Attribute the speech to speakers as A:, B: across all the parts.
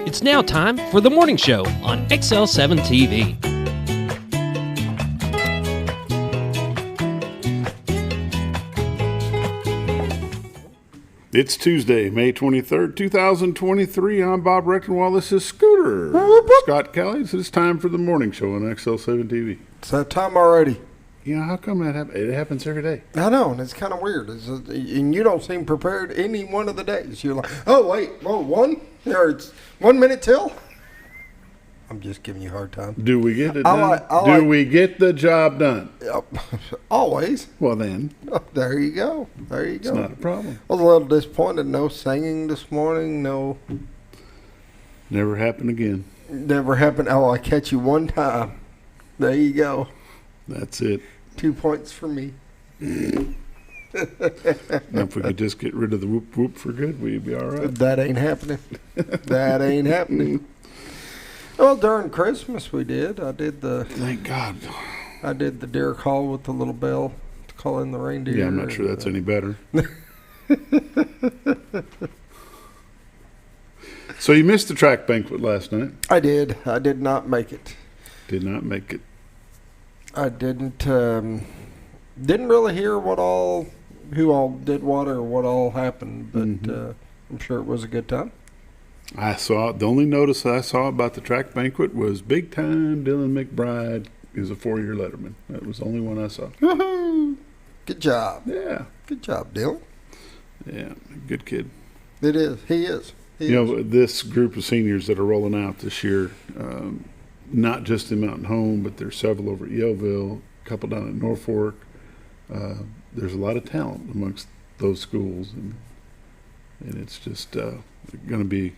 A: It's now time for the morning show on XL7-TV.
B: It's Tuesday, May 23rd, 2023. I'm Bob Reckenwall. This is Scooter. Scott Kelly. It's time for the morning show on XL7-TV.
C: It's that time already.
B: You know, how come that happens? It happens every day.
C: I know, and it's kind of weird. And you don't seem prepared any one of the days. You're like, oh, wait, one? Or it's 1 minute till? I'm just giving you a hard time.
B: Do we get it done? Do we get the job done?
C: Always.
B: Well, then.
C: Oh, there you go.
B: It's not a problem.
C: I was a little disappointed. No singing this morning. No.
B: Never happened again.
C: Never happened. Oh, I catch you one time. There you go.
B: That's it.
C: 2 points for me.
B: Now, if we could just get rid of the whoop whoop for good, we'd be all right.
C: That ain't happening. That ain't happening. Well, during Christmas we did.
B: Thank God.
C: I did the deer call with the little bell to call in the reindeer.
B: Yeah, I'm not sure that's any better. So you missed the track banquet last night?
C: I did. I did not make it.
B: Did not make it.
C: I didn't really hear who all did what or what all happened, but I'm sure it was a good time.
B: I saw the only notice I saw about the track banquet was big time Dylan McBride is a 4-year letterman. That was the only one I saw.
C: Woohoo! Good job.
B: Yeah.
C: Good job, Dylan.
B: Yeah, good kid.
C: It is. He is.
B: This group of seniors that are rolling out this year, not just in Mountain Home, but there's several over at Yellville, a couple down at Norfolk. There's a lot of talent amongst those schools, and it's just going to be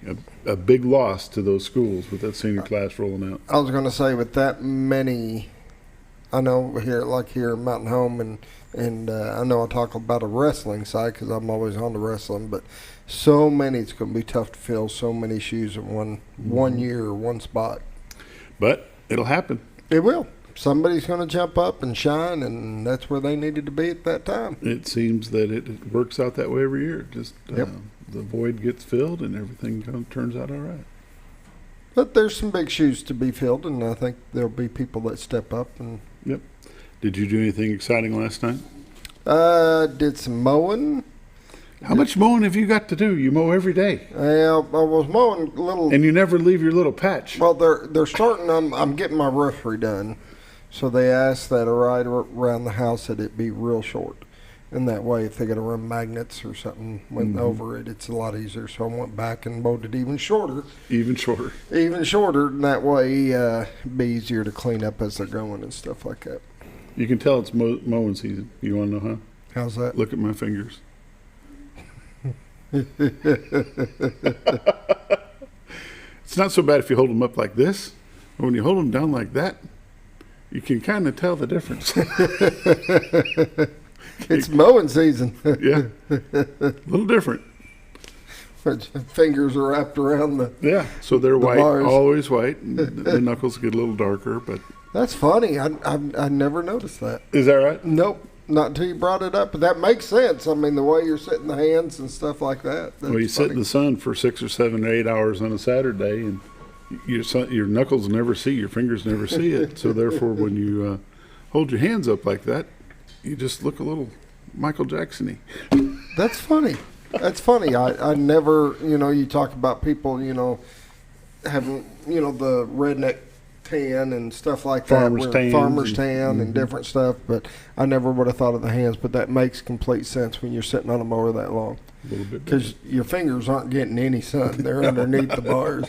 B: a big loss to those schools with that senior class rolling out.
C: I was going to say, with that many, I know here in Mountain Home, and I know I talk about a wrestling side because I'm always on the wrestling, but so many, it's going to be tough to fill so many shoes in one year or one spot.
B: But it'll happen.
C: It will. Somebody's going to jump up and shine, and that's where they needed to be at that time.
B: It seems that it works out that way every year. Just the void gets filled, and everything kind of turns out all right.
C: But there's some big shoes to be filled, and I think there'll be people that step up. And
B: Yep. Did you do anything exciting last night?
C: Did some mowing.
B: How much mowing have you got to do? You mow every day.
C: I was mowing a little.
B: And you never leave your little patch.
C: Well, they're starting. I'm getting my roof redone, so they asked that right around the house that it be real short, and that way if they got to run magnets or something over it, it's a lot easier. So I went back and mowed it even shorter.
B: Even shorter.
C: Even shorter, and that way it'd be easier to clean up as they're going and stuff like that.
B: You can tell it's mowing season. You want to know how?
C: How's that?
B: Look at my fingers. It's not so bad if you hold them up like this, but when you hold them down like that, you can kind of tell the difference.
C: It's mowing season.
B: Yeah, a little different.
C: Fingers are wrapped around the
B: so they're white,
C: bars.
B: Always white, and the knuckles get a little darker. But
C: that's funny. I never noticed that.
B: Is that right?
C: Nope. Not until you brought it up, but that makes sense. I mean, the way you're setting the hands and stuff like that.
B: Well, you sit in the sun for 6 or 7 or 8 hours on a Saturday, and your knuckles never see, your fingers never see it. So therefore, when you hold your hands up like that, you just look a little Michael Jackson-y.
C: That's funny. That's funny. I never, you talk about people, having, the redneck tan and stuff like
B: farmer's
C: tan and different stuff, but I never would have thought of the hands. But that makes complete sense when you're sitting on a mower that long,
B: a little bit,
C: because your fingers aren't getting any sun. They're underneath the bars.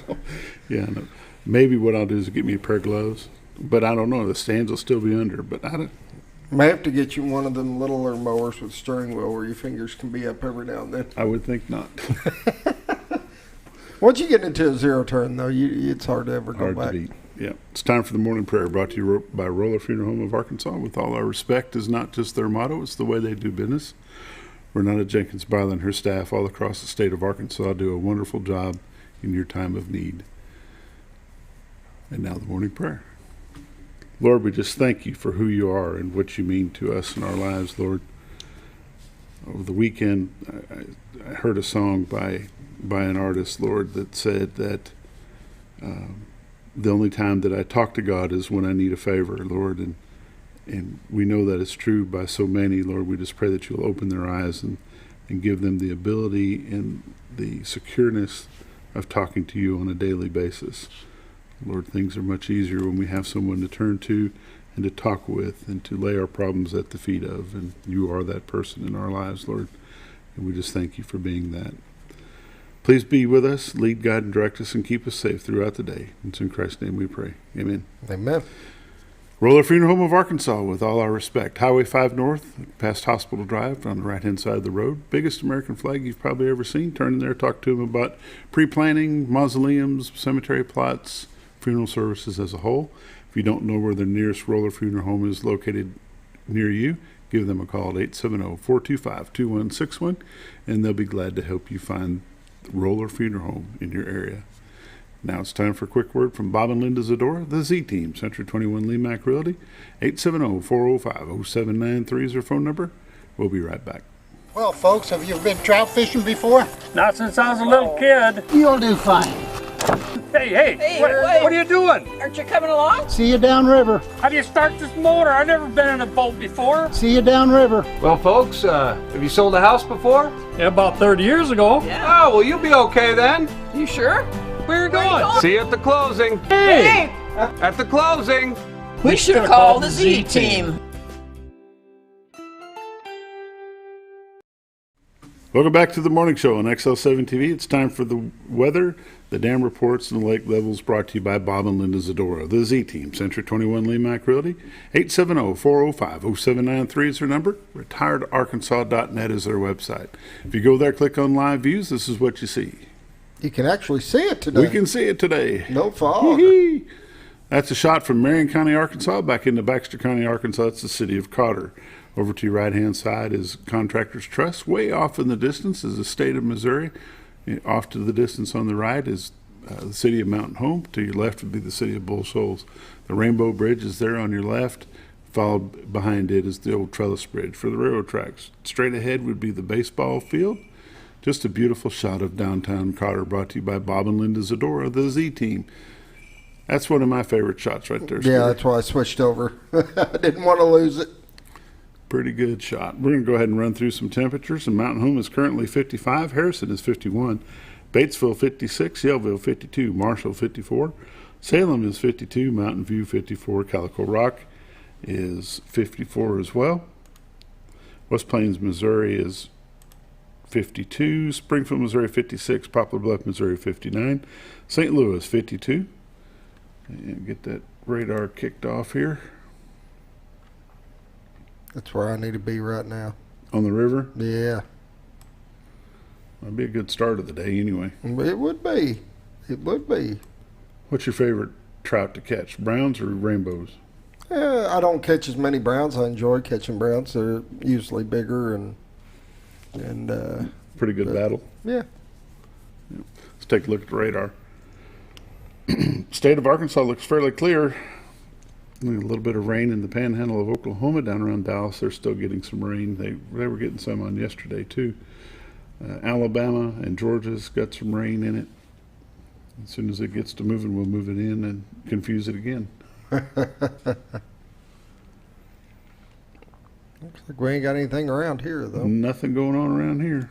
B: Yeah, no. Maybe what I'll do is get me a pair of gloves, but I don't know, the stands will still be under. But I don't.
C: May have to get you one of them littler mowers with steering wheel where your fingers can be up every now and then.
B: I would think not.
C: Once you get into a zero turn, though, it's hard to ever go back.
B: To beat. Yeah, it's time for the morning prayer, brought to you by Roller Funeral Home of Arkansas. With all our respect is not just their motto, it's the way they do business. Renata Jenkins Byler and her staff all across the state of Arkansas do a wonderful job in your time of need. And now the morning prayer. Lord, we just thank you for who you are and what you mean to us in our lives, Lord. Over the weekend, I heard a song by an artist, Lord, that said that The only time that I talk to God is when I need a favor, Lord, and we know that it's true by so many, Lord. We just pray that you'll open their eyes and give them the ability and the secureness of talking to you on a daily basis. Lord, things are much easier when we have someone to turn to and to talk with and to lay our problems at the feet of, and you are that person in our lives, Lord, and we just thank you for being that. Please be with us, lead, guide, and direct us, and keep us safe throughout the day. It's in Christ's name we pray. Amen.
C: Amen.
B: Roller Funeral Home of Arkansas, with all our respect. Highway 5 North, past Hospital Drive, on the right-hand side of the road. Biggest American flag you've probably ever seen. Turn in there, talk to them about pre-planning, mausoleums, cemetery plots, funeral services as a whole. If you don't know where the nearest Roller Funeral Home is located near you, give them a call at 870-425-2161, and they'll be glad to help you find the Roller Funeral Home in your area. Now it's time for a quick word from Bob and Linda Zadora, the Z-Team, Century 21 Lemac Realty. 870-405-0793 is their phone number. We'll be right back.
D: Well, folks, have you been trout fishing before?
E: Not since I was a little kid.
D: You'll do fine.
E: Hey, what are you doing?
F: Aren't you coming along?
D: See you downriver.
E: How do you start this motor? I've never been in a boat before.
D: See you downriver.
G: Well, folks, have you sold a house before?
E: Yeah, about 30 years ago.
F: Yeah.
G: Oh, well, you'll be okay then.
F: You sure?
E: Where are you going?
G: See you at the closing.
E: Hey!
G: At the closing.
F: We should have called the Z-Team.
B: Welcome back to the morning show on XL7-TV. It's time for the weather, the dam reports, and the lake levels, brought to you by Bob and Linda Zadora, the Z-Team, Century 21 Lemac Realty. 870-405-0793 is their number. retiredarkansas.net is their website. If you go there, click on live views, this is what you see.
C: You can actually see it today.
B: We can see it today.
C: No fog.
B: That's a shot from Marion County, Arkansas, back into Baxter County, Arkansas. It's the city of Cotter. Over to your right-hand side is Contractors Trust. Way off in the distance is the state of Missouri. Off to the distance on the right is the city of Mountain Home. To your left would be the city of Bull Shoals. The Rainbow Bridge is there on your left. Followed behind it is the old Trellis Bridge for the railroad tracks. Straight ahead would be the baseball field. Just a beautiful shot of downtown Cotter, brought to you by Bob and Linda Zadora, the Z-Team. That's one of my favorite shots right there.
C: Yeah, that's why I switched over. I didn't want to lose it.
B: Pretty good shot. We're going to go ahead and run through some temperatures. And Mountain Home is currently 55. Harrison is 51. Batesville 56. Yellville 52. Marshall 54. Salem is 52. Mountain View 54. Calico Rock is 54 as well. West Plains, Missouri is 52. Springfield, Missouri 56. Poplar Bluff, Missouri 59. St. Louis 52. And get that radar kicked off here.
C: That's where I need to be right now.
B: On the river?
C: Yeah.
B: That'd be a good start of the day anyway.
C: It would be. It would be.
B: What's your favorite trout to catch, browns or rainbows?
C: I don't catch as many browns. I enjoy catching browns. They're usually bigger and
B: pretty good battle.
C: Yeah.
B: Let's take a look at the radar. State of Arkansas looks fairly clear. A little bit of rain in the panhandle of Oklahoma. Down around Dallas, they're still getting some rain. They were getting some on yesterday too. Alabama and Georgia's got some rain in it. As soon as it gets to moving, we'll move it in and confuse it again.
C: Looks like we ain't got anything around here, though.
B: Nothing going on around here.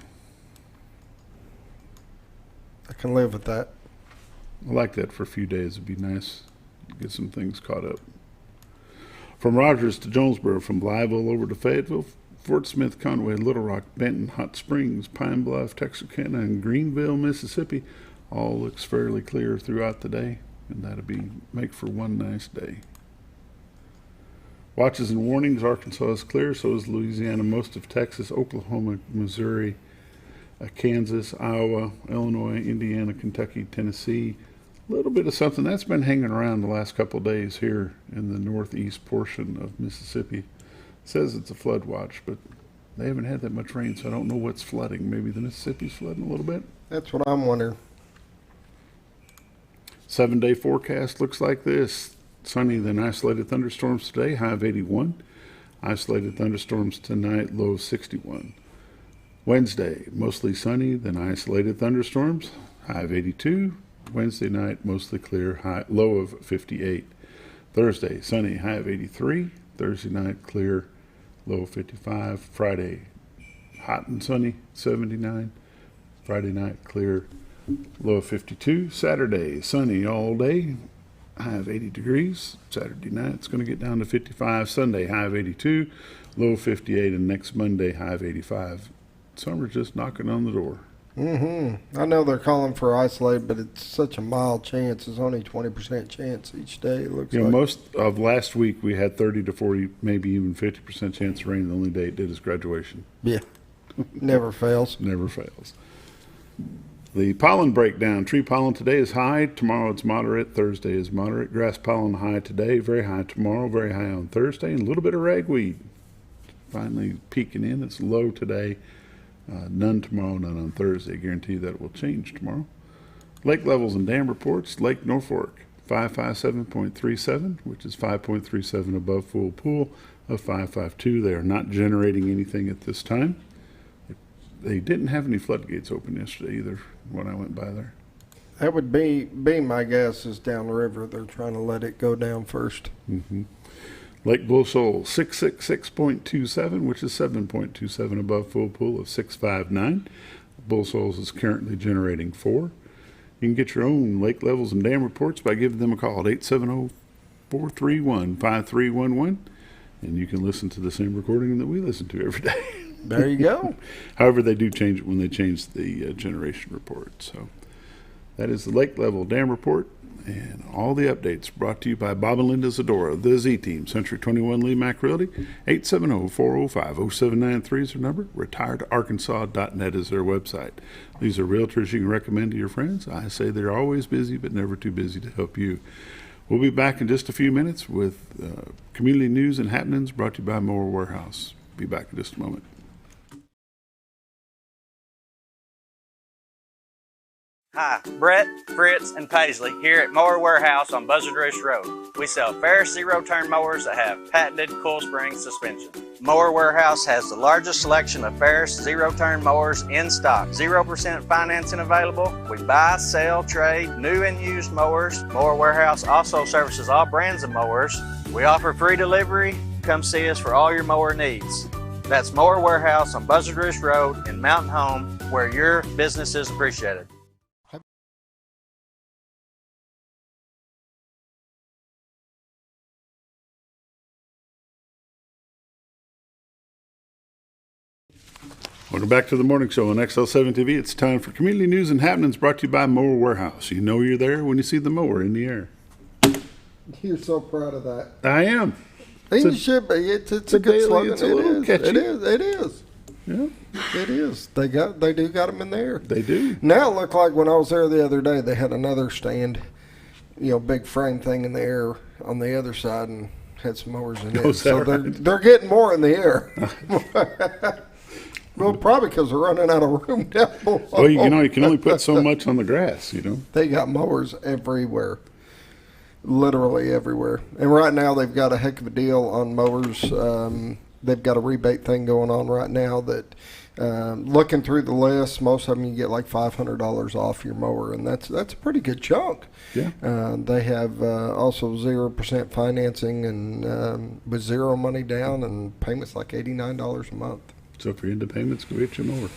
C: I can live with that.
B: I like that for a few days. It'd be nice to get some things caught up. From Rogers to Jonesboro, from Blytheville over to Fayetteville, Fort Smith, Conway, Little Rock, Benton, Hot Springs, Pine Bluff, Texarkana, and Greenville, Mississippi, all looks fairly clear throughout the day, and that'll make for one nice day. Watches and warnings: Arkansas is clear, so is Louisiana, most of Texas, Oklahoma, Missouri, Kansas, Iowa, Illinois, Indiana, Kentucky, Tennessee. A little bit of something that's been hanging around the last couple of days here in the northeast portion of Mississippi. It says it's a flood watch, but they haven't had that much rain, so I don't know what's flooding. Maybe the Mississippi's flooding a little bit.
C: That's what I'm wondering.
B: 7-day forecast looks like this. Sunny, then isolated thunderstorms today, high of 81. Isolated thunderstorms tonight, low of 61. Wednesday, mostly sunny, then isolated thunderstorms, high of 82. Wednesday night, mostly clear, low of 58. Thursday, sunny, high of 83. Thursday night, clear, low of 55. Friday, hot and sunny, 79. Friday night, clear, low of 52. Saturday, sunny all day, high of 80 degrees. Saturday night, it's going to get down to 55. Sunday, high of 82, low of 58. And next Monday, high of 85. Summer's just knocking on the door.
C: I know they're calling for isolated, but it's such a mild chance. It's only 20% chance each day, it looks like.
B: Most of last week we had 30 to 40, maybe even 50% chance of rain. The only day it did is graduation.
C: Yeah. Never fails.
B: Never fails. The pollen breakdown. Tree pollen today is high. Tomorrow it's moderate. Thursday is moderate. Grass pollen high today, very high tomorrow, very high on Thursday, and a little bit of ragweed finally peeking in. It's low today. None tomorrow, none on Thursday. I guarantee you that it will change tomorrow. Lake levels and dam reports. Lake Norfolk, 557.37, which is 5.37 above full pool of 552. They are not generating anything at this time. They didn't have any floodgates open yesterday either when I went by there.
C: That would be my guess is down the river. They're trying to let it go down first.
B: Lake Bull Shoal, 666.27, which is 7.27 above full pool of 659. Bull Shoals is currently generating 4. You can get your own lake levels and dam reports by giving them a call at 870-431-5311, and you can listen to the same recording that we listen to every day.
C: There you go.
B: However, they do change it when they change the generation report. So that is the lake level dam report. And all the updates brought to you by Bob and Linda Zadora, the Z-Team, Century 21 Lee Mack Realty. 870-405-0793 is their number. retiredarkansas.net is their website. These are realtors you can recommend to your friends. I say they're always busy, but never too busy to help you. We'll be back in just a few minutes with community news and happenings brought to you by Mower Warehouse. Be back in just a moment.
H: Hi, Brett, Fritz, and Paisley here at Mower Warehouse on Buzzard Roost Road. We sell Ferris zero-turn mowers that have patented coil spring suspension. Mower Warehouse has the largest selection of Ferris zero-turn mowers in stock. 0% financing available. We buy, sell, trade new and used mowers. Mower Warehouse also services all brands of mowers. We offer free delivery. Come see us for all your mower needs. That's Mower Warehouse on Buzzard Roost Road in Mountain Home, where your business is appreciated.
B: Welcome back to the morning show on XL7-TV. It's time for community news and happenings brought to you by Mower Warehouse. You know you're there when you see the mower in the air.
C: You're so proud of that.
B: I am.
C: You should be. It's a good slogan.
B: It's a little catchy.
C: It is.
B: Yeah.
C: It is. They do got them in there.
B: They do.
C: Now it looked like when I was there the other day, they had another stand, big frame thing in the air on the other side and had some mowers in it. So they're getting more in the air. Well, probably because they're running out of room down below.
B: Well, you can only put so much on the grass,
C: They got mowers everywhere. Literally everywhere. And right now they've got a heck of a deal on mowers. They've got a rebate thing going on right now that, looking through the list, most of them you get like $500 off your mower, and that's a pretty good chunk.
B: Yeah.
C: They have also 0% financing and with zero money down and payments like $89 a month.
B: So if you're into payments, go get your mower.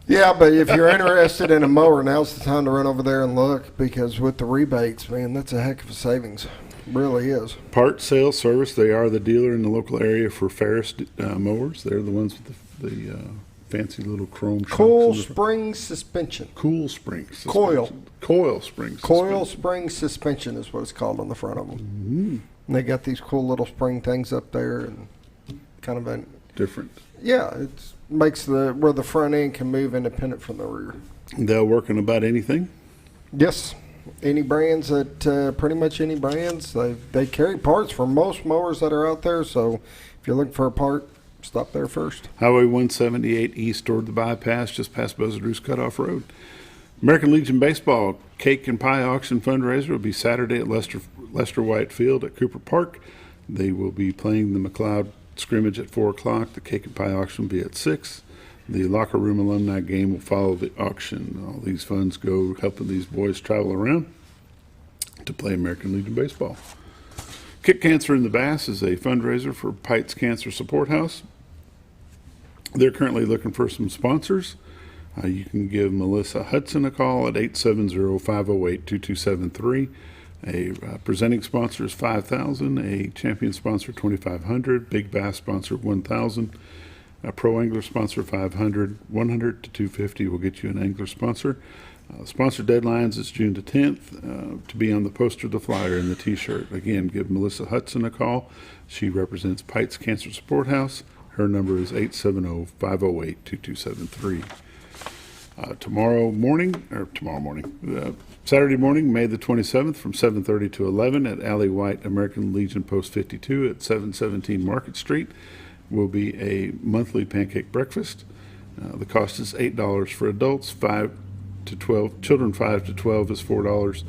C: Yeah, but if you're interested in a mower, now's the time to run over there and look, because with the rebates, man, that's a heck of a savings. Really is.
B: Part sales service. They are the dealer in the local area for Ferris mowers. They're the ones with the fancy little chrome
C: coil spring suspension.
B: Cool spring suspension.
C: Coil
B: spring suspension.
C: Coil spring suspension is what it's called on the front of them.
B: Mm-hmm.
C: And they got these cool little spring things up there and kind of a
B: different.
C: Yeah, it makes where the front end can move independent from the rear.
B: They'll work on about anything?
C: Yes. Any brands pretty much any brands. They carry parts for most mowers that are out there, so if you're looking for a part, stop there first. Highway
B: 178 east toward the bypass, just past Buzzard Roost Cutoff Road. American Legion Baseball Cake and Pie Auction Fundraiser will be Saturday at Lester White Field at Cooper Park. They will be playing the McLeod scrimmage at 4 o'clock. The Cake and Pie Auction will be at 6. The locker room alumni game will follow the auction. All these funds go helping these boys travel around to play American Legion baseball. Kick Cancer in the Bass is a fundraiser for Pites Cancer Support House. They're currently looking for some sponsors. You can give Melissa Hudson a call at 870-508-2273. A presenting sponsor is $5,000, a champion sponsor $2,500, big bass sponsor $1,000, a pro angler sponsor $500, $100 to $250 will get you an angler sponsor. Sponsor deadlines is June the 10th to be on the poster, the flyer, and the t-shirt. Again, give Melissa Hudson a call. She represents Pites Cancer Support House. Her number is 870-508-2273. Saturday morning, May the 27th from 7:30 to 11 at Alley White American Legion Post 52 at 717 Market Street will be a monthly pancake breakfast. The cost is $8 for adults, 5 to 12. Children 5 to 12 is $4.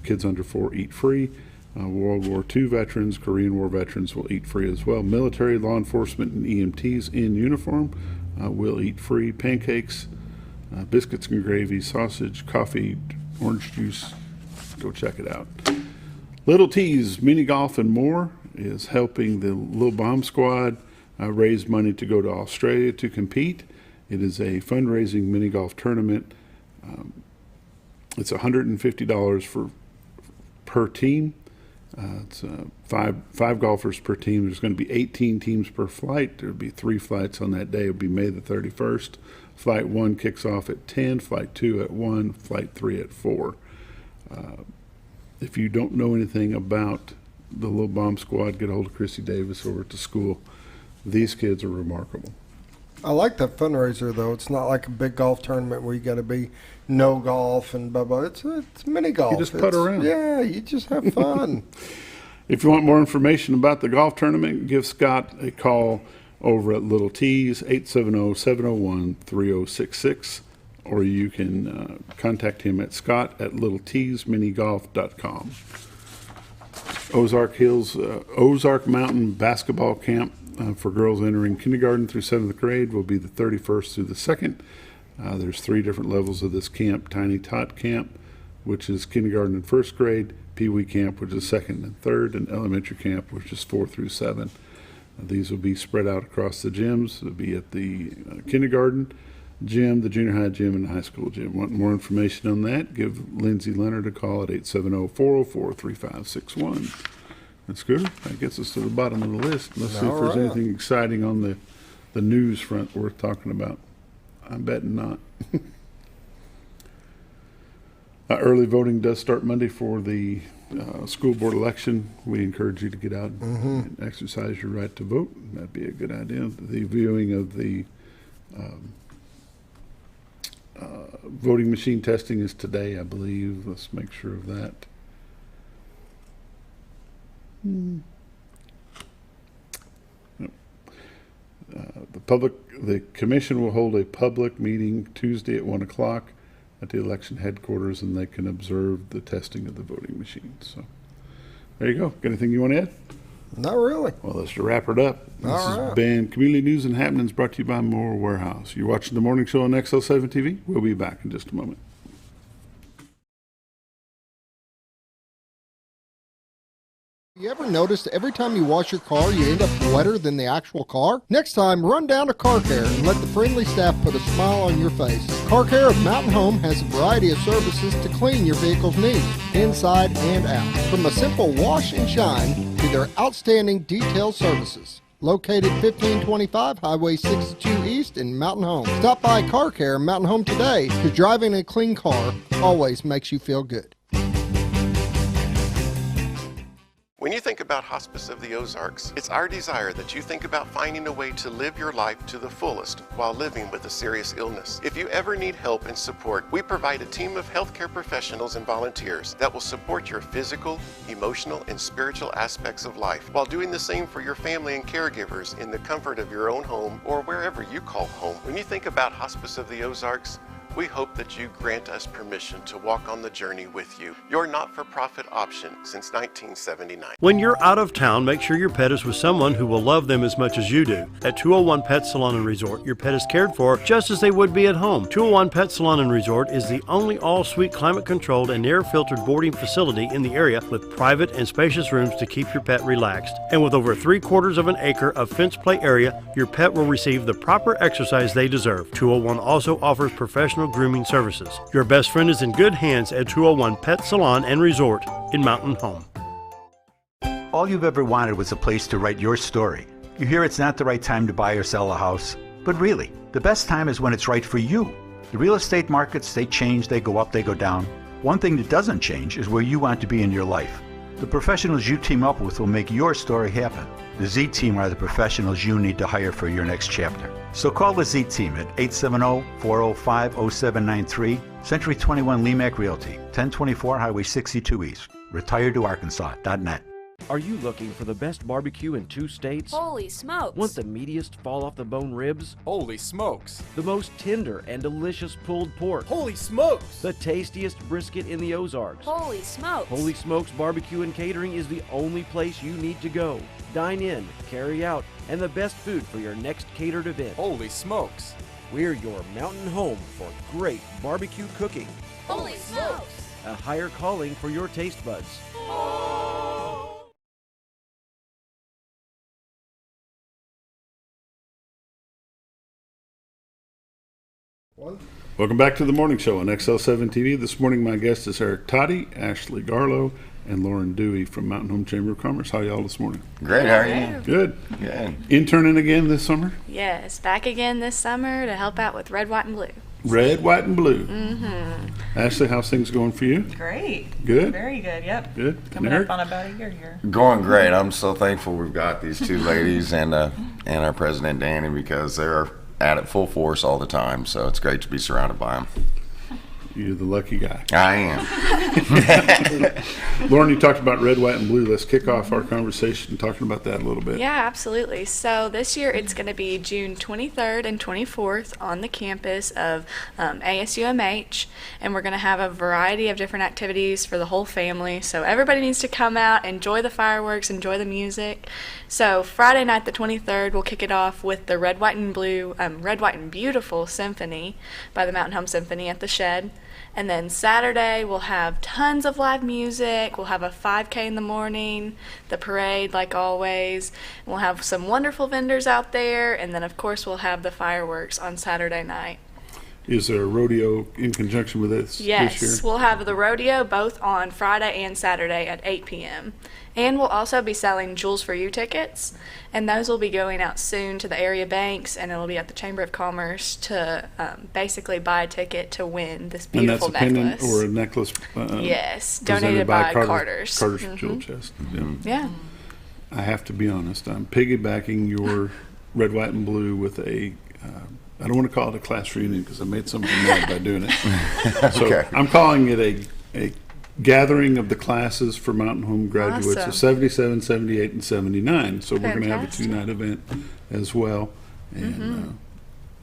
B: Kids under 4 eat free. World War II veterans, Korean War veterans will eat free as well. Military, law enforcement, and EMTs in uniform will eat free. Pancakes, biscuits and gravy, sausage, coffee, orange juice. Go check it out. Little T's Mini Golf and More is helping the Little Bomb Squad raise money to go to Australia to compete. It is a fundraising mini golf tournament. It's $150 per team. It's five golfers per team. There's going to be 18 teams per flight. There'll be 3 flights on that day. It'll be May the 31st. Flight 1 kicks off at 10, Flight 2 at 1, Flight 3 at 4. If you don't know anything about the Little Bomb Squad, get a hold of Chrissy Davis over at the school. These kids are remarkable.
C: I like that fundraiser, though. It's not like a big golf tournament where you got to be no golf and blah, blah. It's mini golf.
B: You just putt around.
C: Yeah, you just have fun.
B: If you want more information about the golf tournament, give Scott a call over at Little T's, 870-701-3066, or you can contact him at scott@littlet'sminigolf.com. Ozark Mountain Basketball Camp for girls entering kindergarten through 7th grade will be the 31st through the 2nd. There's 3 different levels of this camp. Tiny Tot Camp, which is kindergarten and 1st grade, Pee Wee Camp, which is 2nd and 3rd, and Elementary Camp, which is 4 through 7. These will be spread out across the gyms. It'll be at the kindergarten gym, the junior high gym, and the high school gym. Want more information on that? Give Lindsay Leonard a call at 870-404-3561. That's good. That gets us to the bottom of the list. Let's see if there's anything exciting on the news front worth talking about. I'm betting not. Early voting does start Monday for the school board election. We encourage you to get out and exercise your right to vote. That'd be a good idea. The viewing of the voting machine testing is today, I believe. Let's make sure of that. The commission will hold a public meeting Tuesday at 1 o'clock at the election headquarters, and they can observe the testing of the voting machines. So there you go. Got anything you want to add?
C: Not really.
B: Well, let's wrap it up. This has been Community News and Happenings brought to you by Moore Warehouse. You're watching the morning show on XL7-TV. We'll be back in just a moment.
I: You ever noticed every time you wash your car, you end up wetter than the actual car? Next time, run down to Car Care and let the friendly staff put a smile on your face. Car Care of Mountain Home has a variety of services to clean your vehicle's needs, inside and out. From a simple wash and shine to their outstanding detail services. Located 1525 Highway 62 East in Mountain Home. Stop by Car Care Mountain Home today, because driving a clean car always makes you feel good.
J: When you think about Hospice of the Ozarks, it's our desire that you think about finding a way to live your life to the fullest while living with a serious illness. If you ever need help and support, we provide a team of healthcare professionals and volunteers that will support your physical, emotional, and spiritual aspects of life while doing the same for your family and caregivers in the comfort of your own home or wherever you call home. When you think about Hospice of the Ozarks, we hope that you grant us permission to walk on the journey with you. Your not-for-profit option since 1979.
K: When you're out of town, make sure your pet is with someone who will love them as much as you do. At 201 Pet Salon and Resort, your pet is cared for just as they would be at home. 201 Pet Salon and Resort is the only all-suite climate-controlled and air-filtered boarding facility in the area with private and spacious rooms to keep your pet relaxed. And with over 3/4 of an acre of fenced play area, your pet will receive the proper exercise they deserve. 201 also offers professional grooming services. Your best friend is in good hands at 201 Pet Salon and Resort in Mountain Home.
L: All you've ever wanted was a place to write your story. You hear it's not the right time to buy or sell a house, but really, the best time is when it's right for you. The real estate markets, they change, they go up, they go down. One thing that doesn't change is where you want to be in your life. The professionals you team up with will make your story happen. The Z Team are the professionals you need to hire for your next chapter. So call the Z Team at 870-405-0793, Century 21 Lemac Realty, 1024 Highway 62 East, retiredtoarkansas.net.
A: Are you looking for the best barbecue in 2 states?
M: Holy smokes!
A: Want the meatiest fall-off-the-bone ribs?
N: Holy smokes!
A: The most tender and delicious pulled pork?
N: Holy smokes!
A: The tastiest brisket in the Ozarks?
M: Holy smokes!
A: Holy Smokes Barbecue and Catering is the only place you need to go. Dine in, carry out, and the best food for your next catered event.
N: Holy smokes!
A: We're your mountain home for great barbecue cooking.
M: Holy smokes!
A: A higher calling for your taste buds.
B: Welcome back to the morning show on XL7-TV. This morning my guest is Erric Totty, Ashley Garlough, and Lauren Dewey from Mountain Home Chamber of Commerce. How y'all this morning?
O: Great, how are you?
B: Good.
O: Good.
B: Interning again this summer?
P: Yes, back again this summer to help out with Red, White, and Blue.
B: Red, White, and Blue.
P: Mm-hmm.
B: Ashley, how's things going for you?
Q: Great.
B: Good?
Q: Very good, yep.
B: Good.
Q: Coming up on about a year here.
O: Going great. I'm so thankful we've got these two ladies and our president, Danny, because they're at it full force all the time, so it's great to be surrounded by them.
B: You're the lucky guy.
O: I am.
B: Lauren, you talked about Red, White, and Blue. Let's kick off our conversation talking about that a little bit.
P: Yeah, absolutely. So this year it's going to be June 23rd and 24th on the campus of ASUMH, and we're going to have a variety of different activities for the whole family. So everybody needs to come out, enjoy the fireworks, enjoy the music. So Friday night the 23rd, we'll kick it off with the Red, White, and Blue, Red, White, and Beautiful Symphony by the Mountain Home Symphony at the Shed. And then Saturday, we'll have tons of live music. We'll have a 5K in the morning, the parade like always. We'll have some wonderful vendors out there. And then, of course, we'll have the fireworks on Saturday night.
B: Is there a rodeo in conjunction with this this year?
P: Yes, we'll have the rodeo both on Friday and Saturday at 8 p.m. And we'll also be selling Jewels for You tickets, and those will be going out soon to the area banks, and it'll be at the Chamber of Commerce to basically buy a ticket to win this beautiful necklace.
B: And that's a pendant or a necklace?
P: Yes, donated by Carter's.
B: Carter's Jewel Chest.
P: Yeah.
B: I have to be honest, I'm piggybacking your Red, White, and Blue with a... I don't want to call it a class reunion because I made somebody mad by doing it. So okay. I'm calling it a gathering of the classes for Mountain Home graduates of 77, 78, and 79. So we're going to have a 2-night event as well. And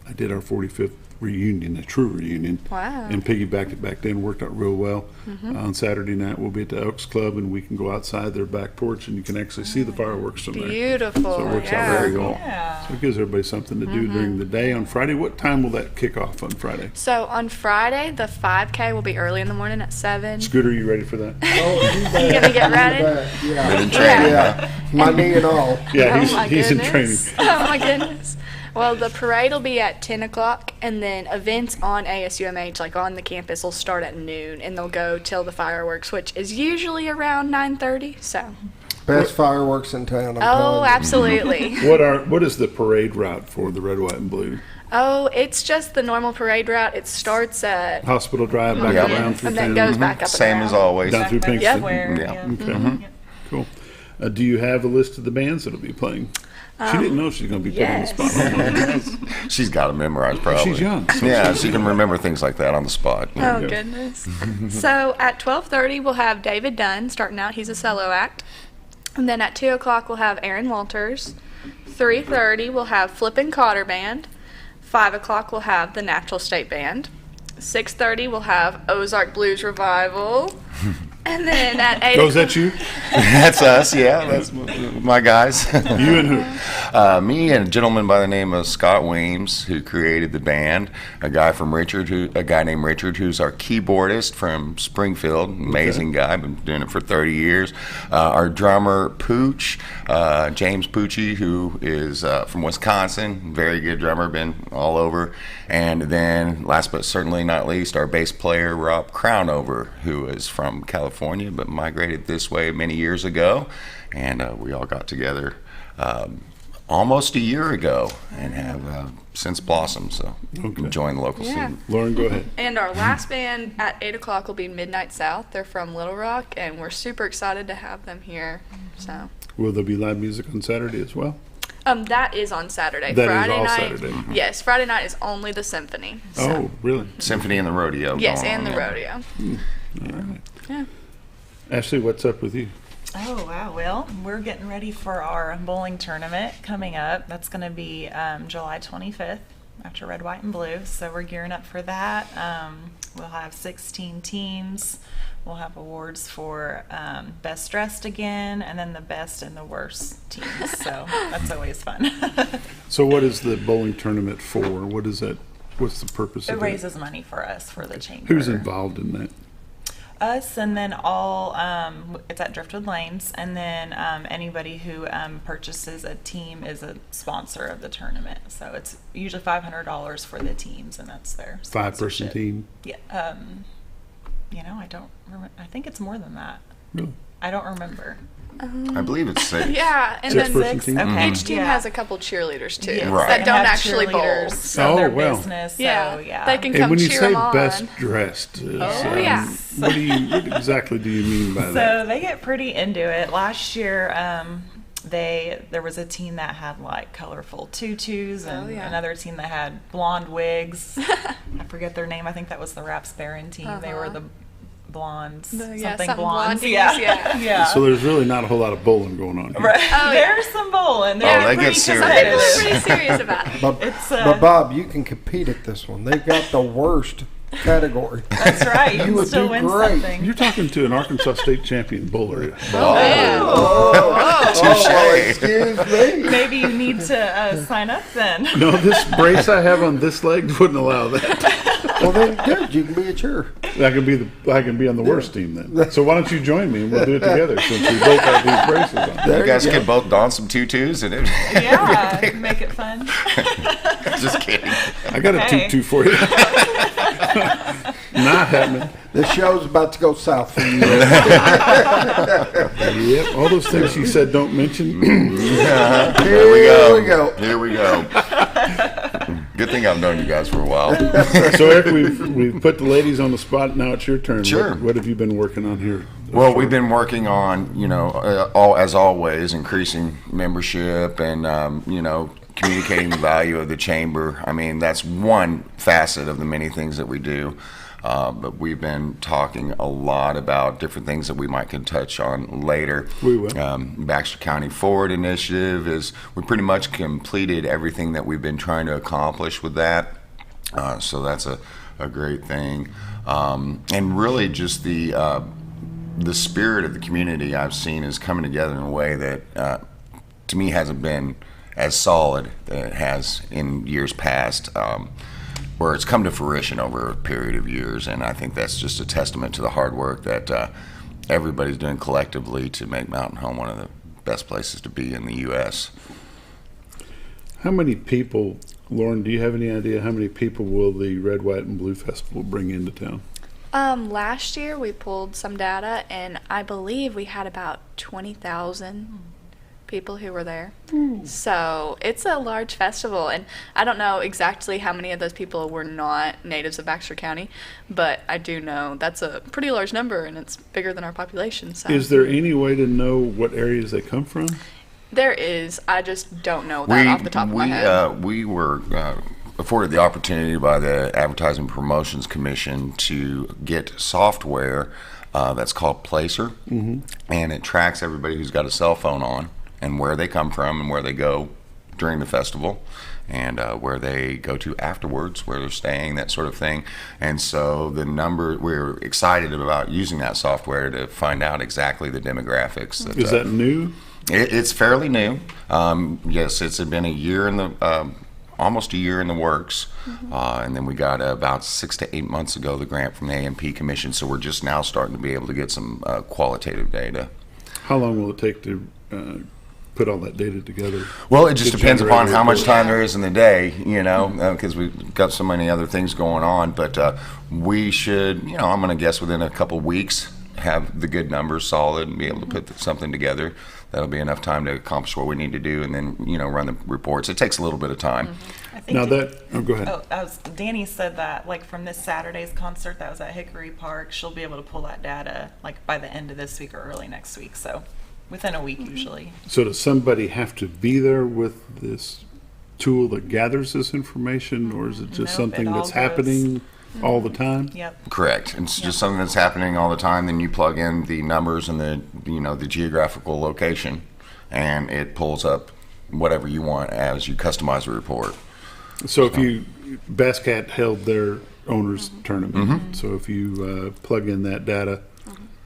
B: I did our 45th reunion, a true reunion.
P: Wow.
B: And piggybacked it back then, worked out real well. On Saturday night, we'll be at the Elks Club, and we can go outside their back porch, and you can actually see the fireworks from there.
P: Beautiful.
B: So it works out very well. Yeah. So it gives everybody something to do during the day. On Friday, what time will that kick off on Friday?
P: So on Friday, the 5K will be early in the morning at 7.
B: Scooter, you ready for that?
P: Oh, you gonna get ready?
C: Yeah.
O: In training,
C: yeah. My knee and all.
B: Yeah, he's in training.
P: Oh my goodness. Well, the parade will be at 10 o'clock, and then events on ASUMH, like on the campus, will start at noon, and they'll go till the fireworks, which is usually around 9:30. So.
C: Best fireworks in town.
P: Oh, absolutely.
B: What is the parade route for the Red, White, and Blue?
P: Oh, it's just the normal parade route. It starts at
B: Hospital Drive, back around through
P: and then goes back up.
O: Same as always.
B: Down through Pinkston.
P: Yeah.
B: Okay. Cool. Do you have a list of the bands that'll be playing? She didn't know she was going to be put on the spot.
O: She's got to memorize, probably.
B: She's young. So
O: yeah, she can remember things like that on the spot.
P: Oh, goodness. So at 12:30, we'll have David Dunn starting out. He's a solo act. And then at 2 o'clock, we'll have Aaron Walters. 3:30, we'll have Flippin' Cotter Band. 5 o'clock, we'll have the Natural State Band. 6:30 we'll have Ozark Blues Revival. And then at 8
B: Oh, is that you?
O: That's us, yeah. That's my guys.
B: You and who?
O: Me and a gentleman by the name of Scott Weems, who created the band. A guy named Richard, who's our keyboardist from Springfield. Amazing guy, been doing it for 30 years. Our drummer, Pooch, James Poochie, who is from Wisconsin. Very good drummer, been all over. And then, last but certainly not least, our bass player, Rob Crownover, who is from California, but migrated this way many years ago. And we all got together almost a year ago and have since blossomed. So enjoying the local scene.
B: Lauren, go ahead.
P: And our last band at 8 o'clock will be Midnight South. They're from Little Rock, and we're super excited to have them here. So.
B: Will there be live music on Saturday as well?
P: That is on Saturday.
B: That
P: Friday
B: is all
P: night.
B: Saturday.
P: Yes, Friday night is only the symphony. So.
B: Oh, really?
O: Symphony and the rodeo.
P: Yes,
O: going
P: and
O: on,
P: the
O: yeah.
P: rodeo.
B: All right.
P: Yeah.
B: Ashley, what's up with you?
Q: Oh, wow. Well, we're getting ready for our bowling tournament coming up. That's going to be July 25th after Red, White, and Blue. So we're gearing up for that. We'll have 16 teams. We'll have awards for best dressed again, and then the best and the worst teams. So that's always fun.
B: So what is the bowling tournament for? What is that? What's the purpose
Q: It
B: of
Q: raises money for us, for the chamber.
B: Who's involved in that?
Q: Us, and then all, it's at Driftwood Lanes, and then anybody who purchases a team is a sponsor of the tournament. So it's usually $500 for the teams, and that's their
B: 5-person team?
Q: Yeah. I don't remember. I think it's more than that.
B: Really?
Q: I don't remember.
O: I believe it's 6.
P: Yeah, and
B: Six-person
P: then
B: team?
Q: Okay.
P: each team has a couple cheerleaders too
Q: Yes,
O: Right.
P: that
Q: they
P: don't
Q: have
P: actually bowl.
Q: cheerleaders
B: Oh,
Q: on their
B: well.
Q: business. So,
P: Yeah, they can
B: And
P: come
B: when you
P: cheer
B: say
P: them on.
B: best dressed,
P: yeah.
B: what exactly do you mean by that?
Q: So they get pretty into it. Last year, there was a team that had like colorful tutus, and another team that had blonde wigs. I forget their name. I think that was the Raps Baron team. They were the blondes, something blondes.
P: blondies,
Q: Yeah. Yeah.
B: So there's really not a whole lot of bowling going on here.
Q: Right. There's some bowling. They're
O: they
Q: pretty
O: get serious.
P: Some people are
Q: competitive.
P: pretty serious about it.
C: But Bob, you can compete at this one. They've got the worst category.
Q: That's right. You
C: You
Q: can
C: would
Q: still
C: do
Q: win
C: great.
Q: something.
B: You're talking to an Arkansas State champion bowler.
C: Excuse me.
Q: Maybe you need to sign up then.
B: No, this brace I have on this leg wouldn't allow that.
C: Well, then, good. You can be a cheer.
B: I can be on the worst team then. So why don't you join me and we'll do it together since we both have these braces on.
O: You guys could both don some tutus and it.
Q: Yeah, make it fun.
O: Just kidding.
B: I got a tutu for you. Not happening.
C: This show's about to go south for you.
B: Yep, all those things you said don't mention.
O: Here we go. Here we go. Good thing I've known you guys for a while.
B: So Eric, we've put the ladies on the spot. Now it's your turn.
O: Sure.
B: What have you been working on here?
O: Well, we've been working on, as always, increasing membership and, communicating the value of the chamber. I mean, that's one facet of the many things that we do. But we've been talking a lot about different things that we might can touch on later.
B: We will.
O: Baxter County Forward Initiative is, we pretty much completed everything that we've been trying to accomplish with that. So that's a great thing. And really just the spirit of the community I've seen is coming together in a way that to me hasn't been as solid as it has in years past. Where it's come to fruition over a period of years, and I think that's just a testament to the hard work that everybody's doing collectively to make Mountain Home one of the best places to be in the U.S.
B: How many people, Lauren, do you have any idea how many people will the Red, White, and Blue Festival bring into town?
P: Last year we pulled some data, and I believe we had about 20,000 people who were there. So it's a large festival, and I don't know exactly how many of those people were not natives of Baxter County, but I do know that's a pretty large number, and it's bigger than our population. So
B: Is there any way to know what areas they come from?
P: there is. I just don't know that off the top of my head.
O: We were afforded the opportunity by the Advertising Promotions Commission to get software that's called Placer, and it tracks everybody who's got a cell phone on and where they come from and where they go during the festival. and where they go to afterwards, where they're staying, that sort of thing. And so we're excited about using that software to find out exactly the demographics.
B: Is that new?
O: It's fairly new. Yes, it's been a year almost a year in the works, and then we got about 6 to 8 months ago the grant from the AMP Commission, so we're just now starting to be able to get some qualitative data.
B: How long will it take to put all that data together?
O: Well, it just depends upon how much time there is in the day, because we've got so many other things going on, but we should, I'm going to guess within a couple weeks have the good numbers solid and be able to put something together. That'll be enough time to accomplish what we need to do, and then run the reports. It takes a little bit of time.
Q: I think
B: go ahead.
Q: Danny said that like from this Saturday's concert that was at Hickory Park, she'll be able to pull that data like by the end of this week or early next week. So within a week usually.
B: So does somebody have to be there with this tool that gathers this information, or is it just something that's happening all the time?
Q: Yep.
O: Correct. It's just something that's happening all the time. Then you plug in the numbers and the geographical location, and it pulls up whatever you want as you customize the report.
B: So if Bass Cat held their owners tournament, so if you plug in that data,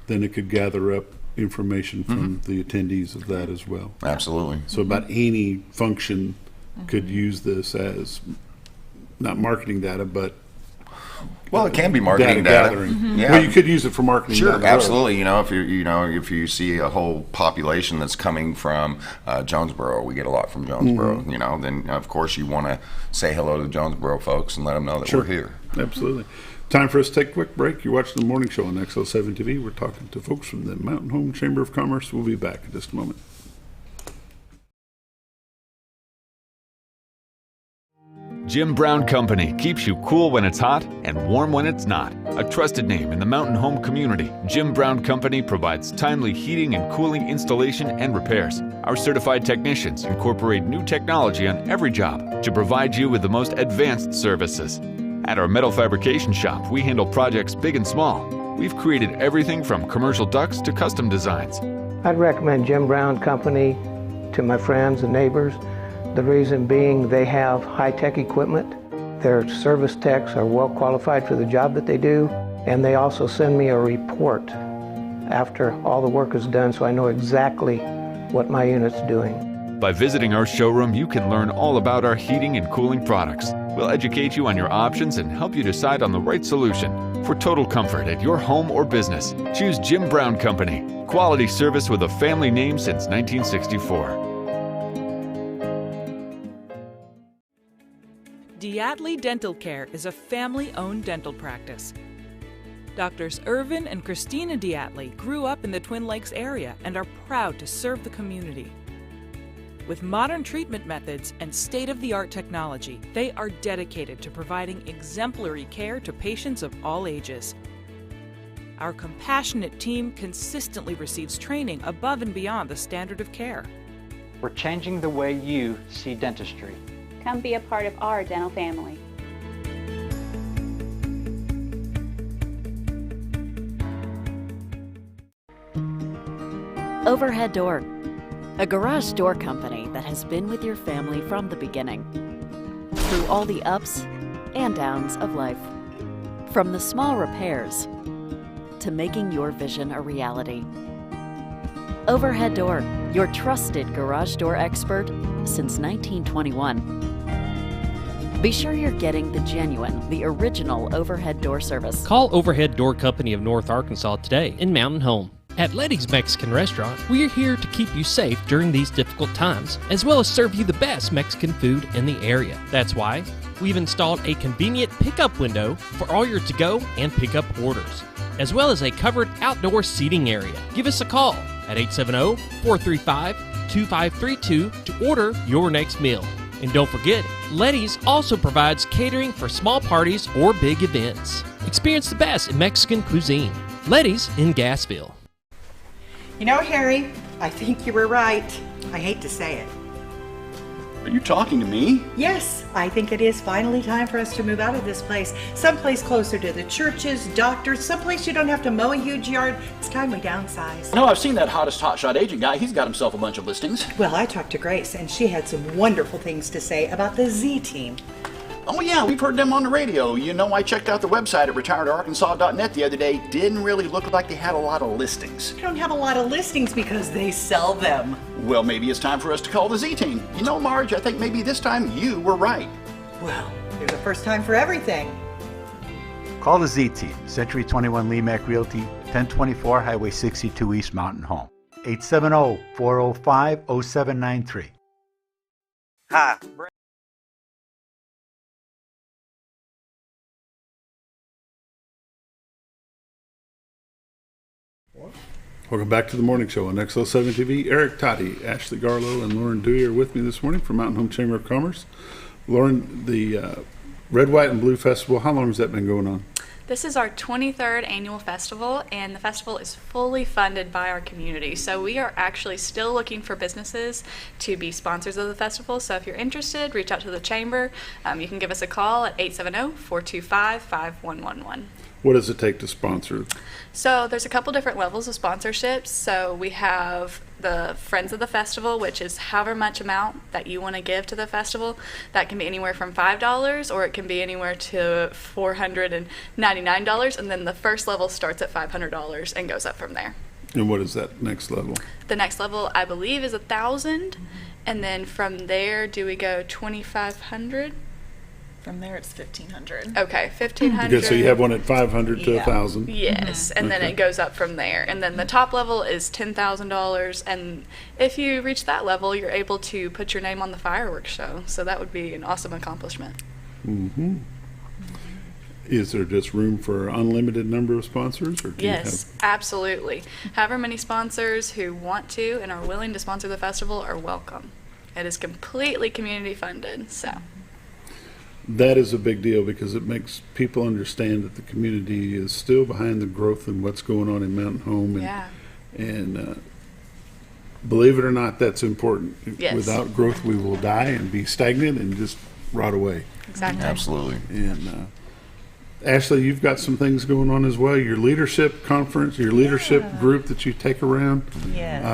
B: then it could gather up information from the attendees of that as well.
O: Absolutely.
B: So about any function could use this as not marketing data, but
O: it can be marketing data.
B: Gathering. Yeah. Well, you could use it for marketing.
O: Sure, absolutely. If you see a whole population that's coming from Jonesboro, we get a lot from Jonesboro. Then of course you want to say hello to the Jonesboro folks and let them know that we're here.
B: Absolutely. Time for us to take a quick break. You're watching the morning show on XL7-TV. We're talking to folks from the Mountain Home Chamber of Commerce. We'll be back in just a moment.
R: Jim Brown Company keeps you cool when it's hot and warm when it's not. A trusted name in the mountain home community, Jim Brown Company provides timely heating and cooling installation and repairs. Our certified technicians incorporate new technology on every job to provide you with the most advanced services. At our metal fabrication shop, we handle projects big and small. We've created everything from commercial ducts to custom designs.
S: I'd recommend Jim Brown Company to my friends and neighbors. The reason being they have high-tech equipment, their service techs are well qualified for the job that they do, and they also send me a report after all the work is done so I know exactly what my unit's doing.
R: By visiting our showroom, you can learn all about our heating and cooling products. We'll educate you on your options and help you decide on the right solution. For total comfort at your home or business, choose Jim Brown Company. Quality service with a family name since 1964.
T: Diatley Dental Care is a family-owned dental practice. Doctors Irvin and Christina Diatley grew up in the Twin Lakes area and are proud to serve the community. With modern treatment methods and state-of-the-art technology, they are dedicated to providing exemplary care to patients of all ages. Our compassionate team consistently receives training above and beyond the standard of care.
U: We're changing the way you see dentistry.
V: Come be a part of our dental family.
W: Overhead Door, a garage door company that has been with your family from the beginning, through all the ups and downs of life. From the small repairs to making your vision a reality. Overhead Door, your trusted garage door expert since 1921. Be sure you're getting the genuine, the original overhead door service.
X: Call Overhead Door Company of North Arkansas today in Mountain Home. At Letty's Mexican Restaurant, we're here to keep you safe during these difficult times, as well as serve you the best Mexican food in the area. That's why we've installed a convenient pickup window for all your to-go and pickup orders, as well as a covered outdoor seating area. Give us a call at 870-435-2532 to order your next meal. And don't forget, Letty's also provides catering for small parties or big events. Experience the best in Mexican cuisine. Letty's in Gassville.
Y: You know, Harry, I think you were right. I hate to say it.
D: Are you talking to me?
E: Yes, I think it is finally time for us to move out of this place. Someplace closer to the churches, doctors, someplace you don't have to mow a huge yard. It's time we downsize.
D: No, I've seen that hottest hotshot agent guy. He's got himself a bunch of listings.
E: Well, I talked to Grace, and she had some wonderful things to say about the Z Team.
D: Oh yeah, we've heard them on the radio. You know, I checked out the website at retiredarkansas.net the other day. Didn't really look like they had a lot of listings.
E: They don't have a lot of listings because they sell them.
D: Well, maybe it's time for us to call the Z Team. You know, Marge, I think maybe this time you were right.
E: Well, there's a first time for everything.
L: Call the Z Team, Century 21 Lemac Realty, 1024 Highway 62 East Mountain Home. 870-405-0793.
H: Hi.
B: Welcome back to the morning show on XL7-TV. Erric, Totty, Ashley Garlough, and Lauren Dewey are with me this morning from Mountain Home Chamber of Commerce. Lauren, the Red, White, and Blue Festival, how long has that been going on?
P: This is our 23rd annual festival, and the festival is fully funded by our community. So we are actually still looking for businesses to be sponsors of the festival. So if you're interested, reach out to the chamber. You can give us a call at 870-425-5111.
B: What does it take to sponsor?
P: So there's a couple different levels of sponsorships. So we have the Friends of the Festival, which is however much amount that you want to give to the festival. That can be anywhere from $5 or it can be anywhere to $499. And then the first level starts at $500 and goes up from there.
B: And what is that next level?
P: The next level, I believe, is $1,000. And then from there, do we go $2,500?
Q: From there, it's $1,500.
P: Okay, $1,500.
B: Okay, so you have one at $500 to $1,000.
P: Yes, and then it goes up from there. And then the top level is $10,000. And if you reach that level, you're able to put your name on the fireworks show. So that would be an awesome accomplishment.
B: Mm-hmm. Is there just room for an unlimited number of sponsors? Or do
P: Yes, absolutely. However many sponsors who want to and are willing to sponsor the festival are welcome. It is completely community funded, so.
B: That is a big deal because it makes people understand that the community is still behind the growth and what's going on in Mountain Home. And, and believe it or not, that's important.
P: Yes.
B: Without growth, we will die and be stagnant and just rot away.
P: Exactly.
O: Absolutely.
B: And Ashley, you've got some things going on as well. Your leadership conference, your leadership group that you take around.
Q: Yes.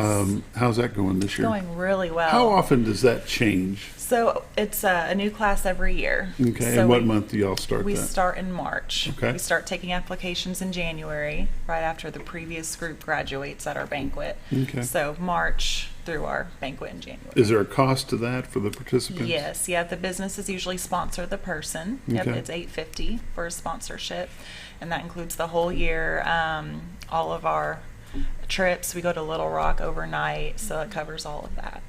B: How's that going this year?
Q: Going really well.
B: How often does that change?
Q: So it's a new class every year.
B: Okay,
Q: so
B: and what month do y'all start
Q: we
B: that?
Q: We start in March.
B: Okay.
Q: We start taking applications in January, right after the previous group graduates at our banquet.
B: Okay.
Q: So March through our banquet in January.
B: Is there a cost to that for the participants?
Q: Yes, yeah, the businesses usually sponsor the person. Yep,
B: Okay.
Q: it's $850 for a sponsorship, and that includes the whole year, all of our trips. We go to Little Rock overnight, so it covers all of that.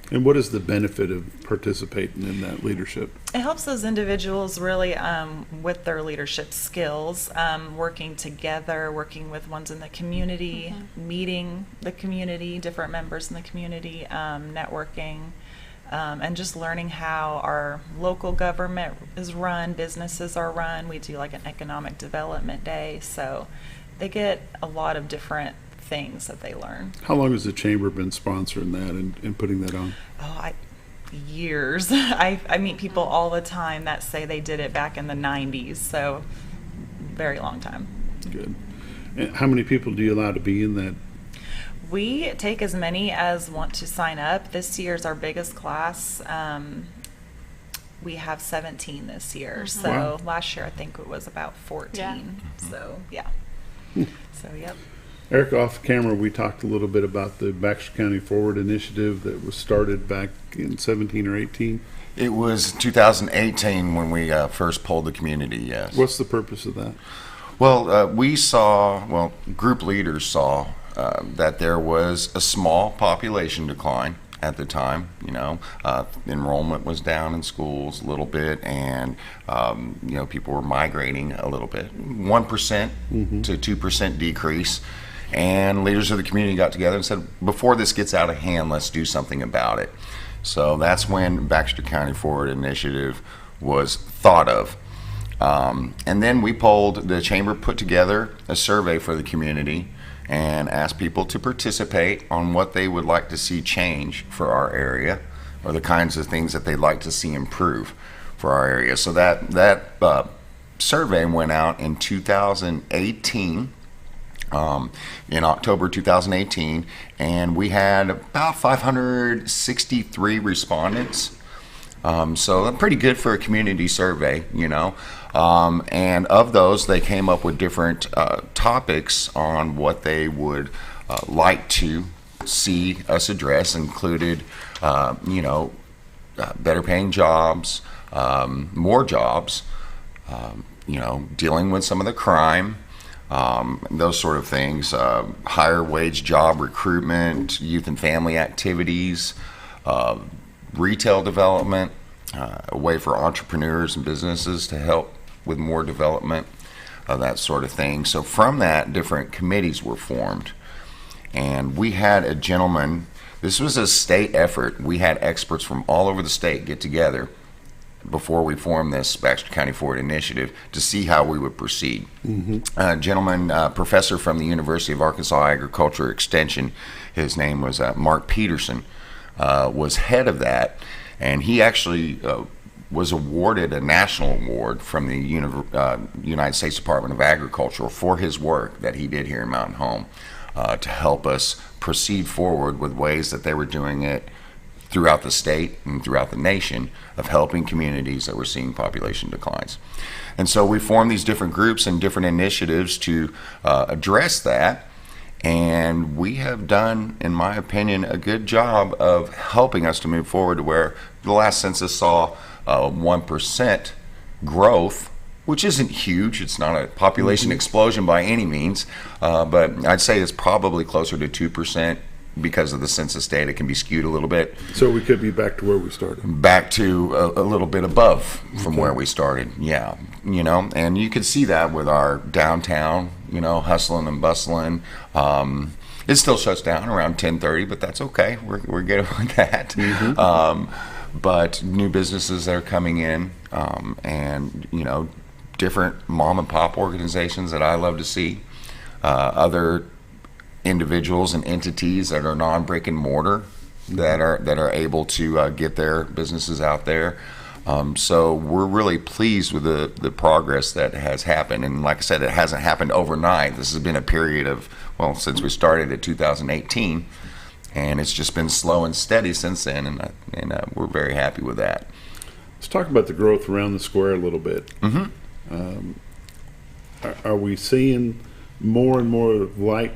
B: And what is the benefit of participating in that leadership?
Q: It helps those individuals really with their leadership skills, working together, working with ones in the community, meeting the community, different members in the community, networking, and just learning how our local government is run, businesses are run. We do like an economic development day, so they get a lot of different things that they learn.
B: How long has the chamber been sponsoring that and putting that on?
Q: Years. I meet people all the time that say they did it back in the 90s, so very long time.
B: Good. And how many people do you allow to be in that?
Q: We take as many as want to sign up. This year's our biggest class. We have 17 this year. So
B: Wow.
Q: last year I think it was about 14.
P: Yeah.
Q: So yeah. So yep.
B: Eric, off camera, we talked a little bit about the Baxter County Forward initiative that was started back in 17 or 18.
O: It was 2018 when we first polled the community, yes.
B: What's the purpose of that?
O: Well, group leaders saw that there was a small population decline at the time. Enrollment was down in schools a little bit, and people were migrating a little bit, 1% to 2% decrease. And leaders of the community got together and said, before this gets out of hand, let's do something about it. So that's when Baxter County Forward Initiative was thought of. And then the chamber put together a survey for the community and asked people to participate on what they would like to see change for our area. or the kinds of things that they'd like to see improve for our area. So that survey went out in 2018, in October 2018, and we had about 563 respondents. So that's pretty good for a community survey, you know. And of those, they came up with different topics on what they would like to see us address. Included, you know, better paying jobs, more jobs, you know, dealing with some of the crime, those sort of things, higher wage job recruitment, youth and family activities, retail development, a way for entrepreneurs and businesses to help with more development, that sort of thing. So from that, different committees were formed. And we had a gentleman, this was a state effort. We had experts from all over the state get together before we formed this Baxter County Forward initiative to see how we would proceed. A gentleman, professor from the University of Arkansas Agriculture Extension, his name was Mark Peterson, was head of that, and he actually was awarded a national award from the United States Department of Agriculture for his work that he did here in Mountain Home, to help us proceed forward with ways that they were doing it throughout the state and throughout the nation of helping communities that were seeing population declines. And so we formed these different groups and different initiatives to address that. And we have done, in my opinion, a good job of helping us to move forward to where the last census saw 1% growth, which isn't huge. It's not a population explosion by any means, but I'd say it's probably closer to 2% because of the census data can be skewed a little bit.
B: So we could be back to where we started.
O: Back to a little bit above from where we started, yeah. You know, and you could see that with our downtown, you know, hustling and bustling. It still shuts down around 10:30, but that's okay. We're good with that. But new businesses that are coming in, and, you know, different mom and pop organizations that I love to see, other individuals and entities that are non-brick and mortar that are able to get their businesses out there. So we're really pleased with the progress that has happened. And like I said, it hasn't happened overnight. This has been a period of, well, since we started in 2018, and it's just been slow and steady since then, and we're very happy with that.
B: Let's talk about the growth around the square a little bit. Are we seeing more and more light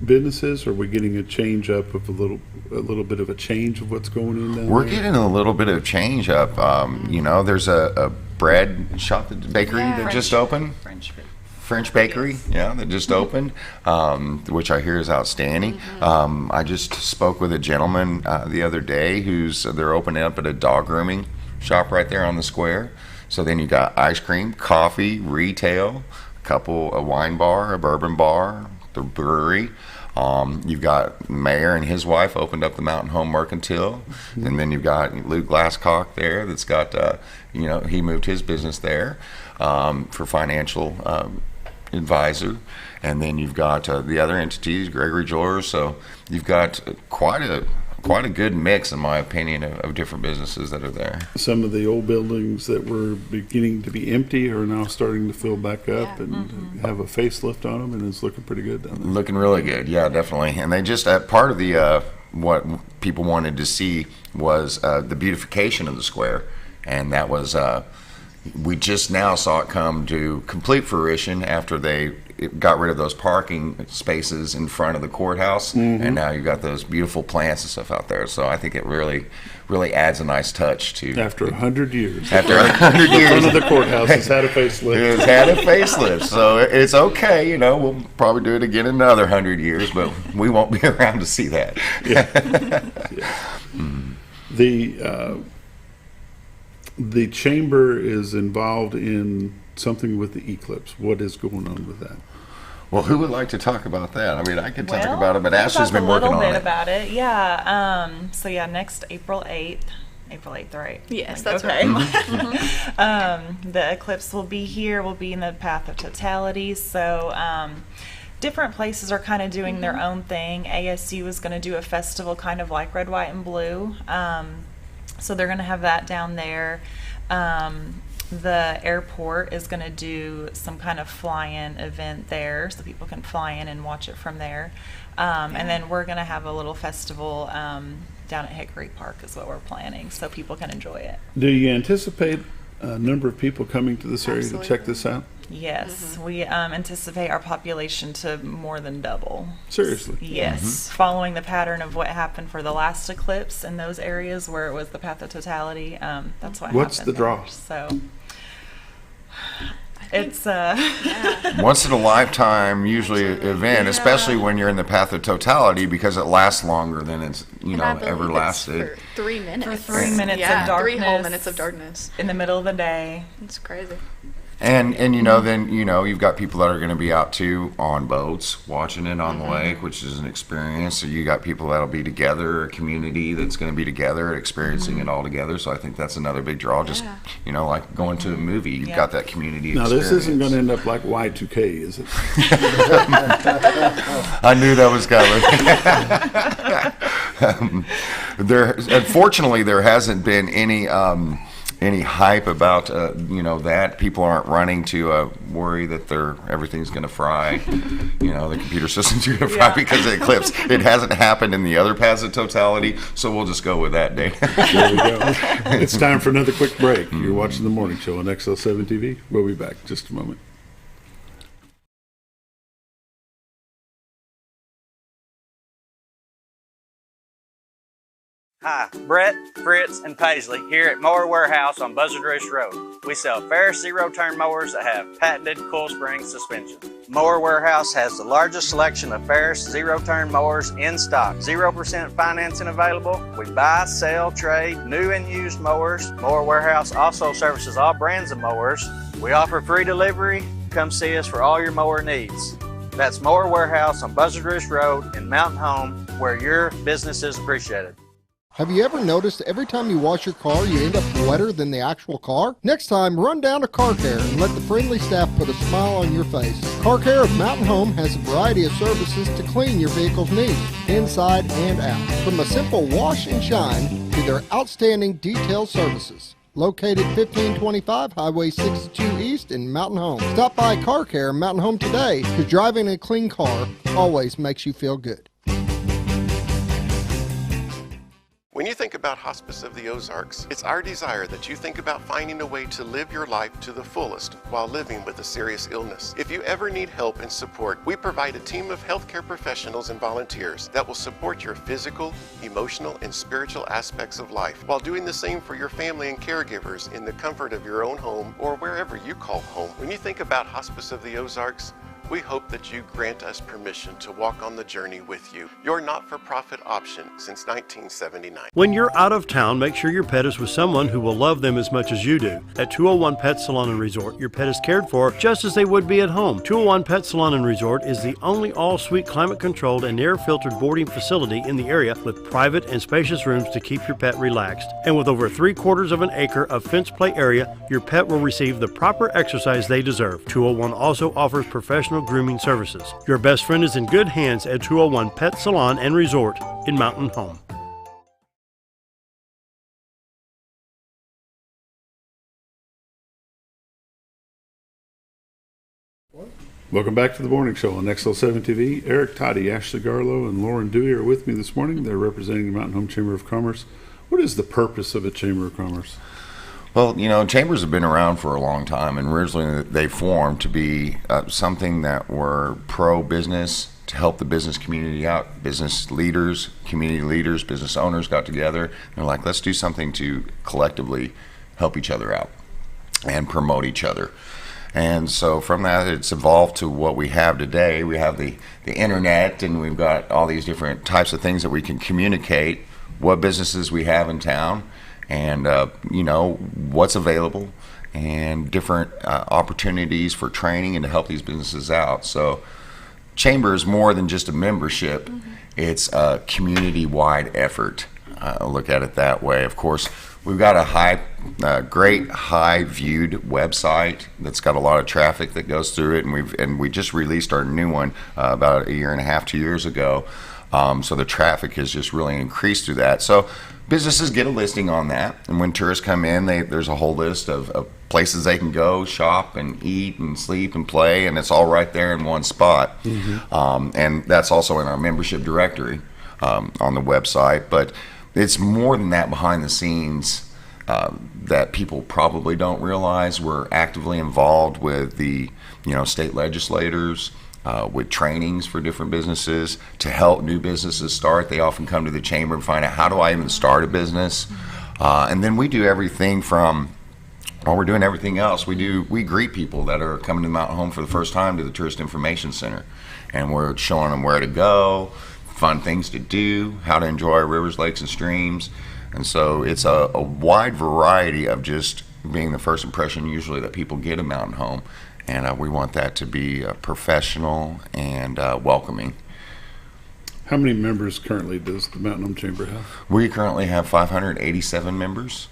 B: businesses? Are we getting a change up of a little bit of a change of what's going on down
O: We're
B: there?
O: getting a little bit of change up. You know, there's a bread shop, bakery that just opened. French bakery, yeah, that just opened, which I hear is outstanding. I just spoke with a gentleman the other day they're opening up at a dog grooming shop right there on the square. So then you got ice cream, coffee, retail, a wine bar, a bourbon bar, the brewery. You've got the mayor and his wife opened up the Mountain Home Mercantile, and then you've got Luke Glasscock there that's got, you know, he moved his business there for financial advisor, and then you've got the other entities, Gregory Jewelers. So you've got quite a good mix, in my opinion, of different businesses that are there.
B: Some of the old buildings that were beginning to be empty are now starting to fill back up and have a facelift on them, and it's looking pretty good down there.
O: Looking really good, yeah, definitely. And they just, part of the what people wanted to see was the beautification of the square, and that was we just now saw it come to complete fruition after they got rid of those parking spaces in front of the courthouse, and now you've got those beautiful plants and stuff out there. So I think it really adds a nice touch to.
B: After 100 years.
O: After 100 years.
B: Front of the courthouse has had a facelift.
O: It's had a facelift, so it's okay. You know, we'll probably do it again in another 100 years, but we won't be around to see that.
B: The chamber is involved in something with the eclipse. What is going on with that?
O: Well, who would like to talk about that? I mean, I could talk about it, but Ashley's been working on it.
Q: A little bit about it, yeah. So yeah, next April 8th, right?
P: Yes, that's
Q: okay.
P: right.
Q: The eclipse will be here. We'll be in the path of totality. So different places are kind of doing their own thing. ASU is going to do a festival kind of like Red, White, and Blue. So they're going to have that down there. The airport is going to do some kind of fly-in event there, so people can fly in and watch it from there. And then we're going to have a little festival down at Hickory Park is what we're planning, so people can enjoy it.
B: Do you anticipate a number of people coming to this area to check this out?
Q: Yes, we anticipate our population to more than double.
B: Seriously?
Q: Yes, following the pattern of what happened for the last eclipse in those areas where it was the path of totality. That's what
B: What's
Q: happened
B: the draw?
Q: there. So it's
O: once in a lifetime usually event, especially when you're in the path of totality, because it lasts longer than it's ever lasted.
P: For 3 minutes.
Q: For 3 minutes of darkness.
P: 3 whole minutes of darkness.
Q: In the middle of the day.
P: It's crazy.
O: And then you've got people that are going to be out too on boats watching it on the lake, which is an experience. So you got people that'll be together, a community that's going to be together experiencing it all together. So I think that's another big draw. Just like going to a movie, you've got that community
B: Now
O: experience.
B: this isn't going to end up like Y2K, is it?
O: I knew that was coming. Unfortunately, there hasn't been any hype about that. People aren't running to worry that everything's going to fry. The computer systems are going to fry because of the eclipse. It hasn't happened in the other paths of totality, so we'll just go with that date.
B: There we go. It's time for another quick break. You're watching The Morning Show on XL7-TV. We'll be back in just a moment.
H: Hi, Brett, Fritz, and Paisley here at Mower Warehouse on Buzzard Roost Road. We sell Ferris zero-turn mowers that have patented coil spring suspension. Mower Warehouse has the largest selection of Ferris zero-turn mowers in stock. 0% financing available. We buy, sell, trade new and used mowers. Mower Warehouse also services all brands of mowers. We offer free delivery. Come see us for all your mower needs. That's Mower Warehouse on Buzzard Roost Road in Mountain Home, where your business is appreciated.
C: Have you ever noticed every time you wash your car, you end up wetter than the actual car? Next time, run down to Car Care and let the friendly staff put a smile on your face. Car Care of Mountain Home has a variety of services to clean your vehicle's needs, inside and out. From a simple wash and shine to their outstanding detailed services. Located 1525 Highway 62 East in Mountain Home. Stop by Car Care Mountain Home today, because driving a clean car always makes you feel good.
F: When you think about Hospice of the Ozarks, it's our desire that you think about finding a way to live your life to the fullest while living with a serious illness. If you ever need help and support, we provide a team of healthcare professionals and volunteers that will support your physical, emotional, and spiritual aspects of life while doing the same for your family and caregivers in the comfort of your own home or wherever you call home. When you think about Hospice of the Ozarks, we hope that you grant us permission to walk on the journey with you. Your not-for-profit option since 1979.
K: When you're out of town, make sure your pet is with someone who will love them as much as you do. At 201 Pet Salon and Resort, your pet is cared for just as they would be at home. 201 Pet Salon and Resort is the only all-suite climate-controlled and air-filtered boarding facility in the area with private and spacious rooms to keep your pet relaxed. And with over 3/4 of an acre of fenced play area, your pet will receive the proper exercise they deserve. 201 also offers professional grooming services. Your best friend is in good hands at 201 Pet Salon and Resort in Mountain Home.
B: Welcome back to the Morning Show on XL7-TV. Erric, Totty, Ashley Garlough, and Lauren Dewey are with me this morning. They're representing the Mountain Home Chamber of Commerce. What is the purpose of a Chamber of Commerce?
O: Well, chambers have been around for a long time, and originally they formed to be something that were pro-business, to help the business community out. Business leaders, community leaders, business owners got together, and they're like, let's do something to collectively help each other out and promote each other. And so from that, it's evolved to what we have today. We have the internet, and we've got all these different types of things that we can communicate, what businesses we have in town, and what's available, and different opportunities for training and to help these businesses out. So Chamber is more than just a membership. It's a community-wide effort. Look at it that way. Of course, we've got a great high-viewed website that's got a lot of traffic that goes through it, and we just released our new one about 1.5 years, 2 years ago. So the traffic has just really increased through that. So businesses get a listing on that, and when tourists come in, there's a whole list of places they can go, shop, and eat, and sleep, and play, and it's all right there in one spot. And that's also in our membership directory on the website. But it's more than that behind the scenes that people probably don't realize. We're actively involved with the state legislators, with trainings for different businesses to help new businesses start. They often come to the chamber and find out, how do I even start a business? And then we do everything from, while we're doing everything else, we greet people that are coming to Mountain Home for the first time to the Tourist Information Center. And we're showing them where to go, fun things to do, how to enjoy our rivers, lakes, and streams. And so it's a wide variety of just being the first impression usually that people get of Mountain Home. And we want that to be professional and welcoming.
B: How many members currently does the Mountain Home Chamber have?
O: We currently have 587 members,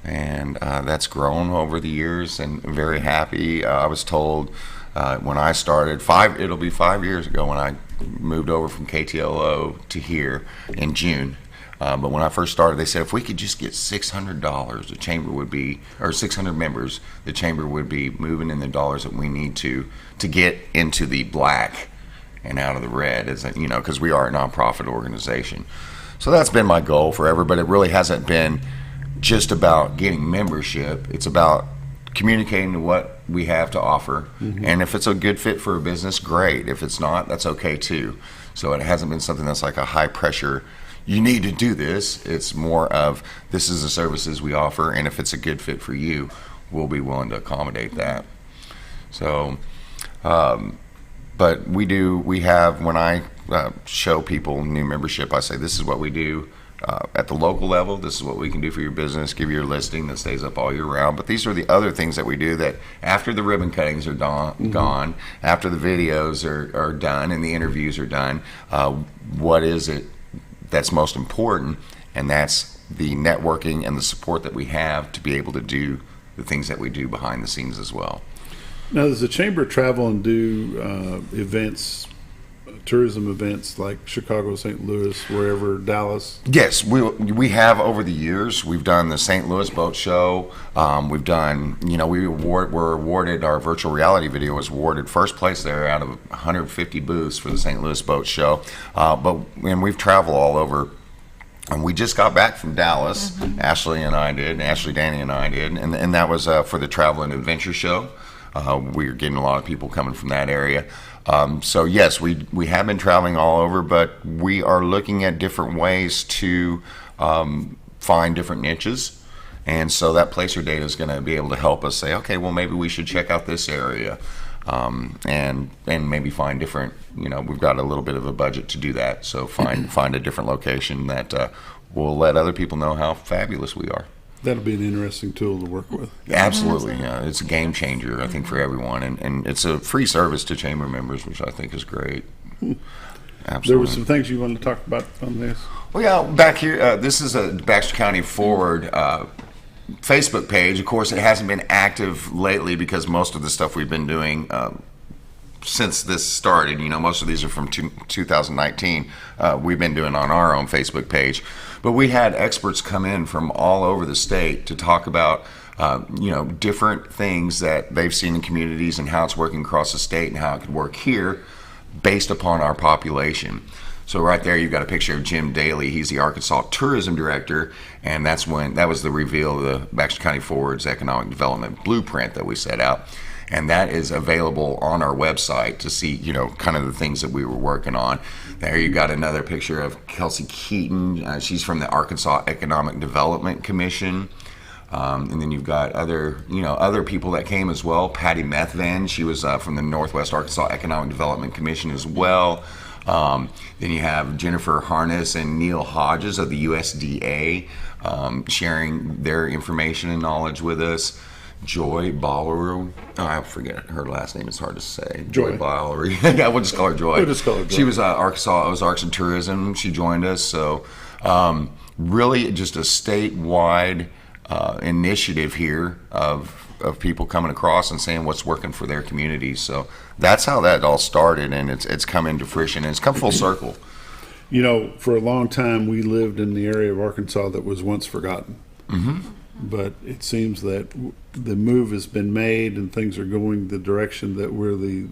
O: and that's grown over the years, and very happy. I was told when I started, it'll be 5 years ago when I moved over from KTLO to here in June. But when I first started, they said if we could just get $600, the chamber would be, or 600 members, the chamber would be moving in the dollars that we need to get into the black and out of the red, because we are a nonprofit organization. So that's been my goal forever, but it really hasn't been just about getting membership. It's about communicating what we have to offer, and if it's a good fit for a business, great. If it's not, that's okay too. So it hasn't been something that's like a high pressure, you need to do this. It's more of, this is the services we offer, and if it's a good fit for you, we'll be willing to accommodate that. So, but we have, when I show people new membership, I say, this is what we do at the local level. This is what we can do for your business, give you your listing that stays up all year round. But these are the other things that we do that after the ribbon cuttings are gone, after the videos are done and the interviews are done, what is it that's most important? And that's the networking and the support that we have to be able to do the things that we do behind the scenes as well.
B: Now, does the chamber travel and do events, tourism events like Chicago, St. Louis, wherever, Dallas?
O: Yes, we have over the years. We've done the St. Louis Boat Show. We've done, we're awarded, our virtual reality video was awarded first place there out of 150 booths for the St. Louis Boat Show. And we've traveled all over. And we just got back from Dallas. Ashley, Danny and I did. And that was for the Travel and Adventure Show. We're getting a lot of people coming from that area. So yes, we have been traveling all over, but we are looking at different ways to find different niches. And so that placer data is going to be able to help us say, okay, well, maybe we should check out this area, and maybe find different, we've got a little bit of a budget to do that. So find a different location that will let other people know how fabulous we are.
B: That'll be an interesting tool to work with.
O: Absolutely, yeah. It's a game changer, I think, for everyone, and it's a free service to chamber members, which I think is great. Absolutely.
B: There were some things you wanted to talk about on this.
O: Well, yeah, back here, this is a Baxter County Forward Facebook page. Of course, it hasn't been active lately because most of the stuff we've been doing since this started, most of these are from 2019, we've been doing on our own Facebook page. But we had experts come in from all over the state to talk about, different things that they've seen in communities and how it's working across the state and how it could work here based upon our population. So right there, you've got a picture of Jim Daly. He's the Arkansas Tourism Director, and that was the reveal of the Baxter County Forward's Economic Development Blueprint that we set out. And that is available on our website to see, kind of the things that we were working on. There you got another picture of Kelsey Keaton. She's from the Arkansas Economic Development Commission. And then you've got other people that came as well. Patty Methven, she was from the Northwest Arkansas Economic Development Commission as well. Then you have Jennifer Harness and Neil Hodges of the USDA sharing their information and knowledge with us. Joy Ballery, I forget her last name, it's hard to say. Joy Ballery. Yeah, we'll just call her Joy. She was Arkansas Ozarks and Tourism. She joined us. So really just a statewide initiative here of people coming across and saying what's working for their communities. So that's how that all started, and it's come into fruition, and it's come full circle.
B: You know, for a long time, we lived in the area of Arkansas that was once forgotten. But it seems that the move has been made and things are going the direction that we're the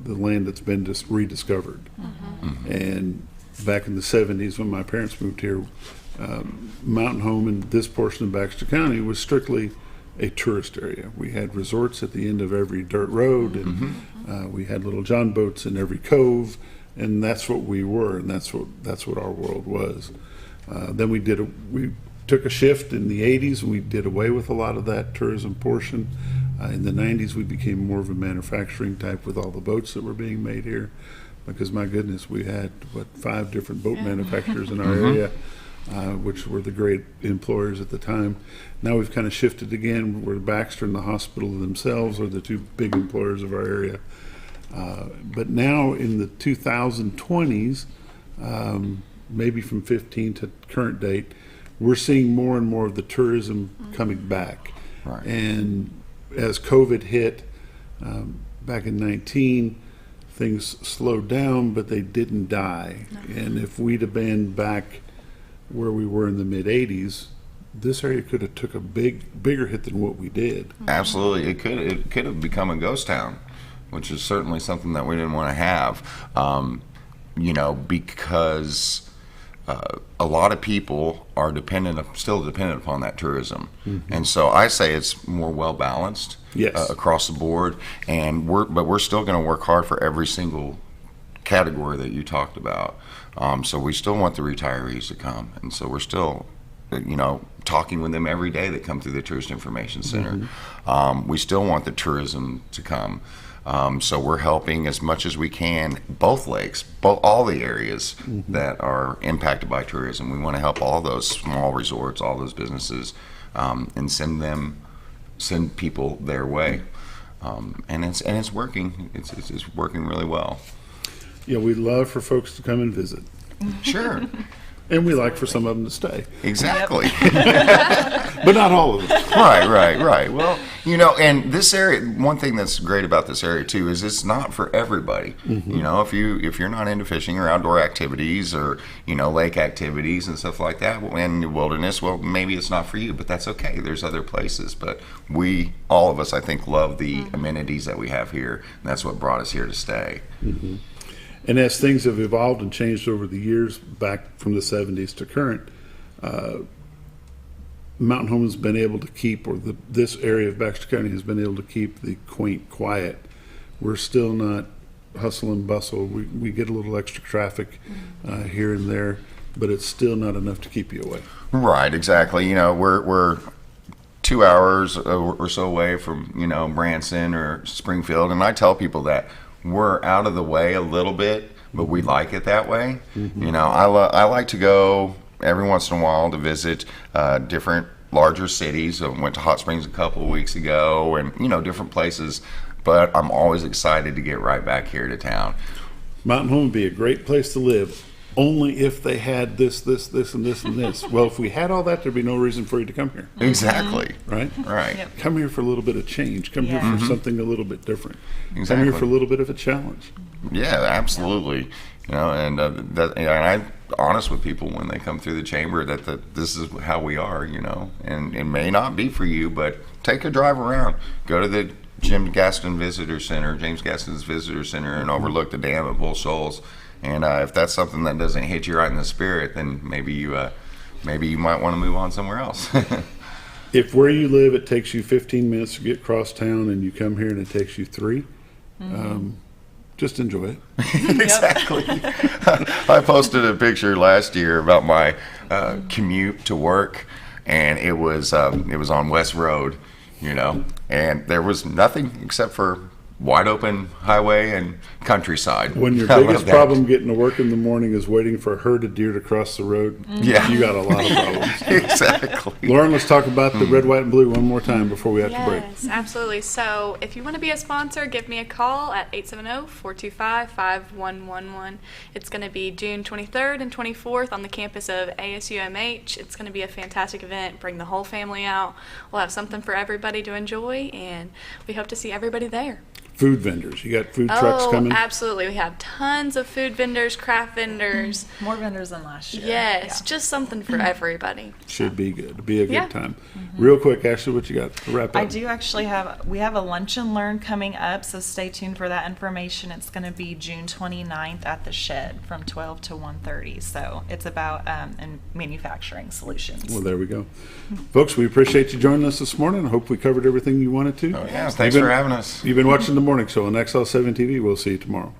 B: land that's been just rediscovered. And back in the 70s, when my parents moved here, Mountain Home in this portion of Baxter County was strictly a tourist area. We had resorts at the end of every dirt road, and we had little John boats in every cove, and that's what we were, and that's what our world was. Then we took a shift in the 80s, and we did away with a lot of that tourism portion. In the 90s, we became more of a manufacturing type with all the boats that were being made here, because my goodness, we had 5 different boat manufacturers in our area, which were the great employers at the time. Now we've kind of shifted again, where Baxter and the hospital themselves are the 2 big employers of our area. But now in the 2020s, maybe from 15 to current date, we're seeing more and more of the tourism coming back. And as COVID hit back in 19, things slowed down, but they didn't die. And if we'd have been back where we were in the mid-'80s, this area could have took a bigger hit than what we did.
O: Absolutely. It could have become a ghost town, which is certainly something that we didn't want to have, because a lot of people are still dependent upon that tourism. And so I say it's more well-balanced across the board, and we're still going to work hard for every single category that you talked about. So we still want the retirees to come, and so we're still talking with them every day that come through the Tourist Information Center. We still want the tourism to come. So we're helping as much as we can, both lakes, all the areas that are impacted by tourism. We want to help all those small resorts, all those businesses, and send people their way. And it's working. It's working really well.
B: Yeah, we'd love for folks to come and visit.
O: Sure.
B: And we like for some of them to stay.
O: Exactly.
B: But not all of them.
O: Right. Well, and this area, one thing that's great about this area too is it's not for everybody. If you're not into fishing or outdoor activities or lake activities and stuff like that in the wilderness, well, maybe it's not for you, but that's okay. There's other places. But all of us, I think, love the amenities that we have here, and that's what brought us here to stay.
B: And as things have evolved and changed over the years, back from the 70s to current, Mountain Home has been able to keep, this area of Baxter County has been able to keep the quaint quiet. We're still not hustle and bustle. We get a little extra traffic here and there, but it's still not enough to keep you away.
O: Right, exactly. We're 2 hours or so away from, Branson or Springfield, and I tell people that we're out of the way a little bit, but we like it that way. I like to go every once in a while to visit different larger cities. I went to Hot Springs a couple of weeks ago, and different places. But I'm always excited to get right back here to town.
B: Mountain Home would be a great place to live, only if they had this, and this, and this. Well, if we had all that, there'd be no reason for you to come here.
O: Exactly.
B: Right?
O: Yep.
B: Come here for a little bit of change. Come here for something a little bit different.
O: Exactly.
B: Come here for a little bit of a challenge.
O: Yeah, absolutely. And I'm honest with people when they come through the chamber that this is how we are, and it may not be for you, but take a drive around. Go to the James Gaston's Visitor Center, and overlook the dam at Bull Shoals. And if that's something that doesn't hit you right in the spirit, then maybe you might want to move on somewhere else.
B: If where you live, it takes you 15 minutes to get across town, and you come here and it takes you 3, just enjoy it.
O: Exactly. I posted a picture last year about my commute to work, and it was on West Road, and there was nothing except for wide open highway and countryside.
B: When your biggest problem getting to work in the morning is waiting for a herd of deer to cross the road, you got a lot of problems.
O: Exactly.
B: Lauren, let's talk about the red, white, and blue one more time before we have to break.
P: Yes, absolutely. So if you want to be a sponsor, give me a call at 870-425-5111. It's going to be June 23rd and 24th on the campus of ASUMH. It's going to be a fantastic event. Bring the whole family out. We'll have something for everybody to enjoy, and we hope to see everybody there.
B: food vendors. You got food trucks coming?
P: Absolutely. We have tons of food vendors, craft vendors.
Q: More vendors than last year.
P: Yes, just something for everybody.
B: Should be good. It'll be a good time.
Q: Mm-hmm.
B: Real quick, Ashley, what you got to wrap up?
Q: I do actually we have a lunch and learn coming up, so stay tuned for that information. It's going to be June 29th at the Shed from 12 to 1:30. So it's about manufacturing solutions.
B: Well, there we go. Folks, we appreciate you joining us this morning. I hope we covered everything you wanted to.
O: Oh, yeah. Thanks for having us.
B: You've been watching The Morning Show on XL7-TV. We'll see you tomorrow.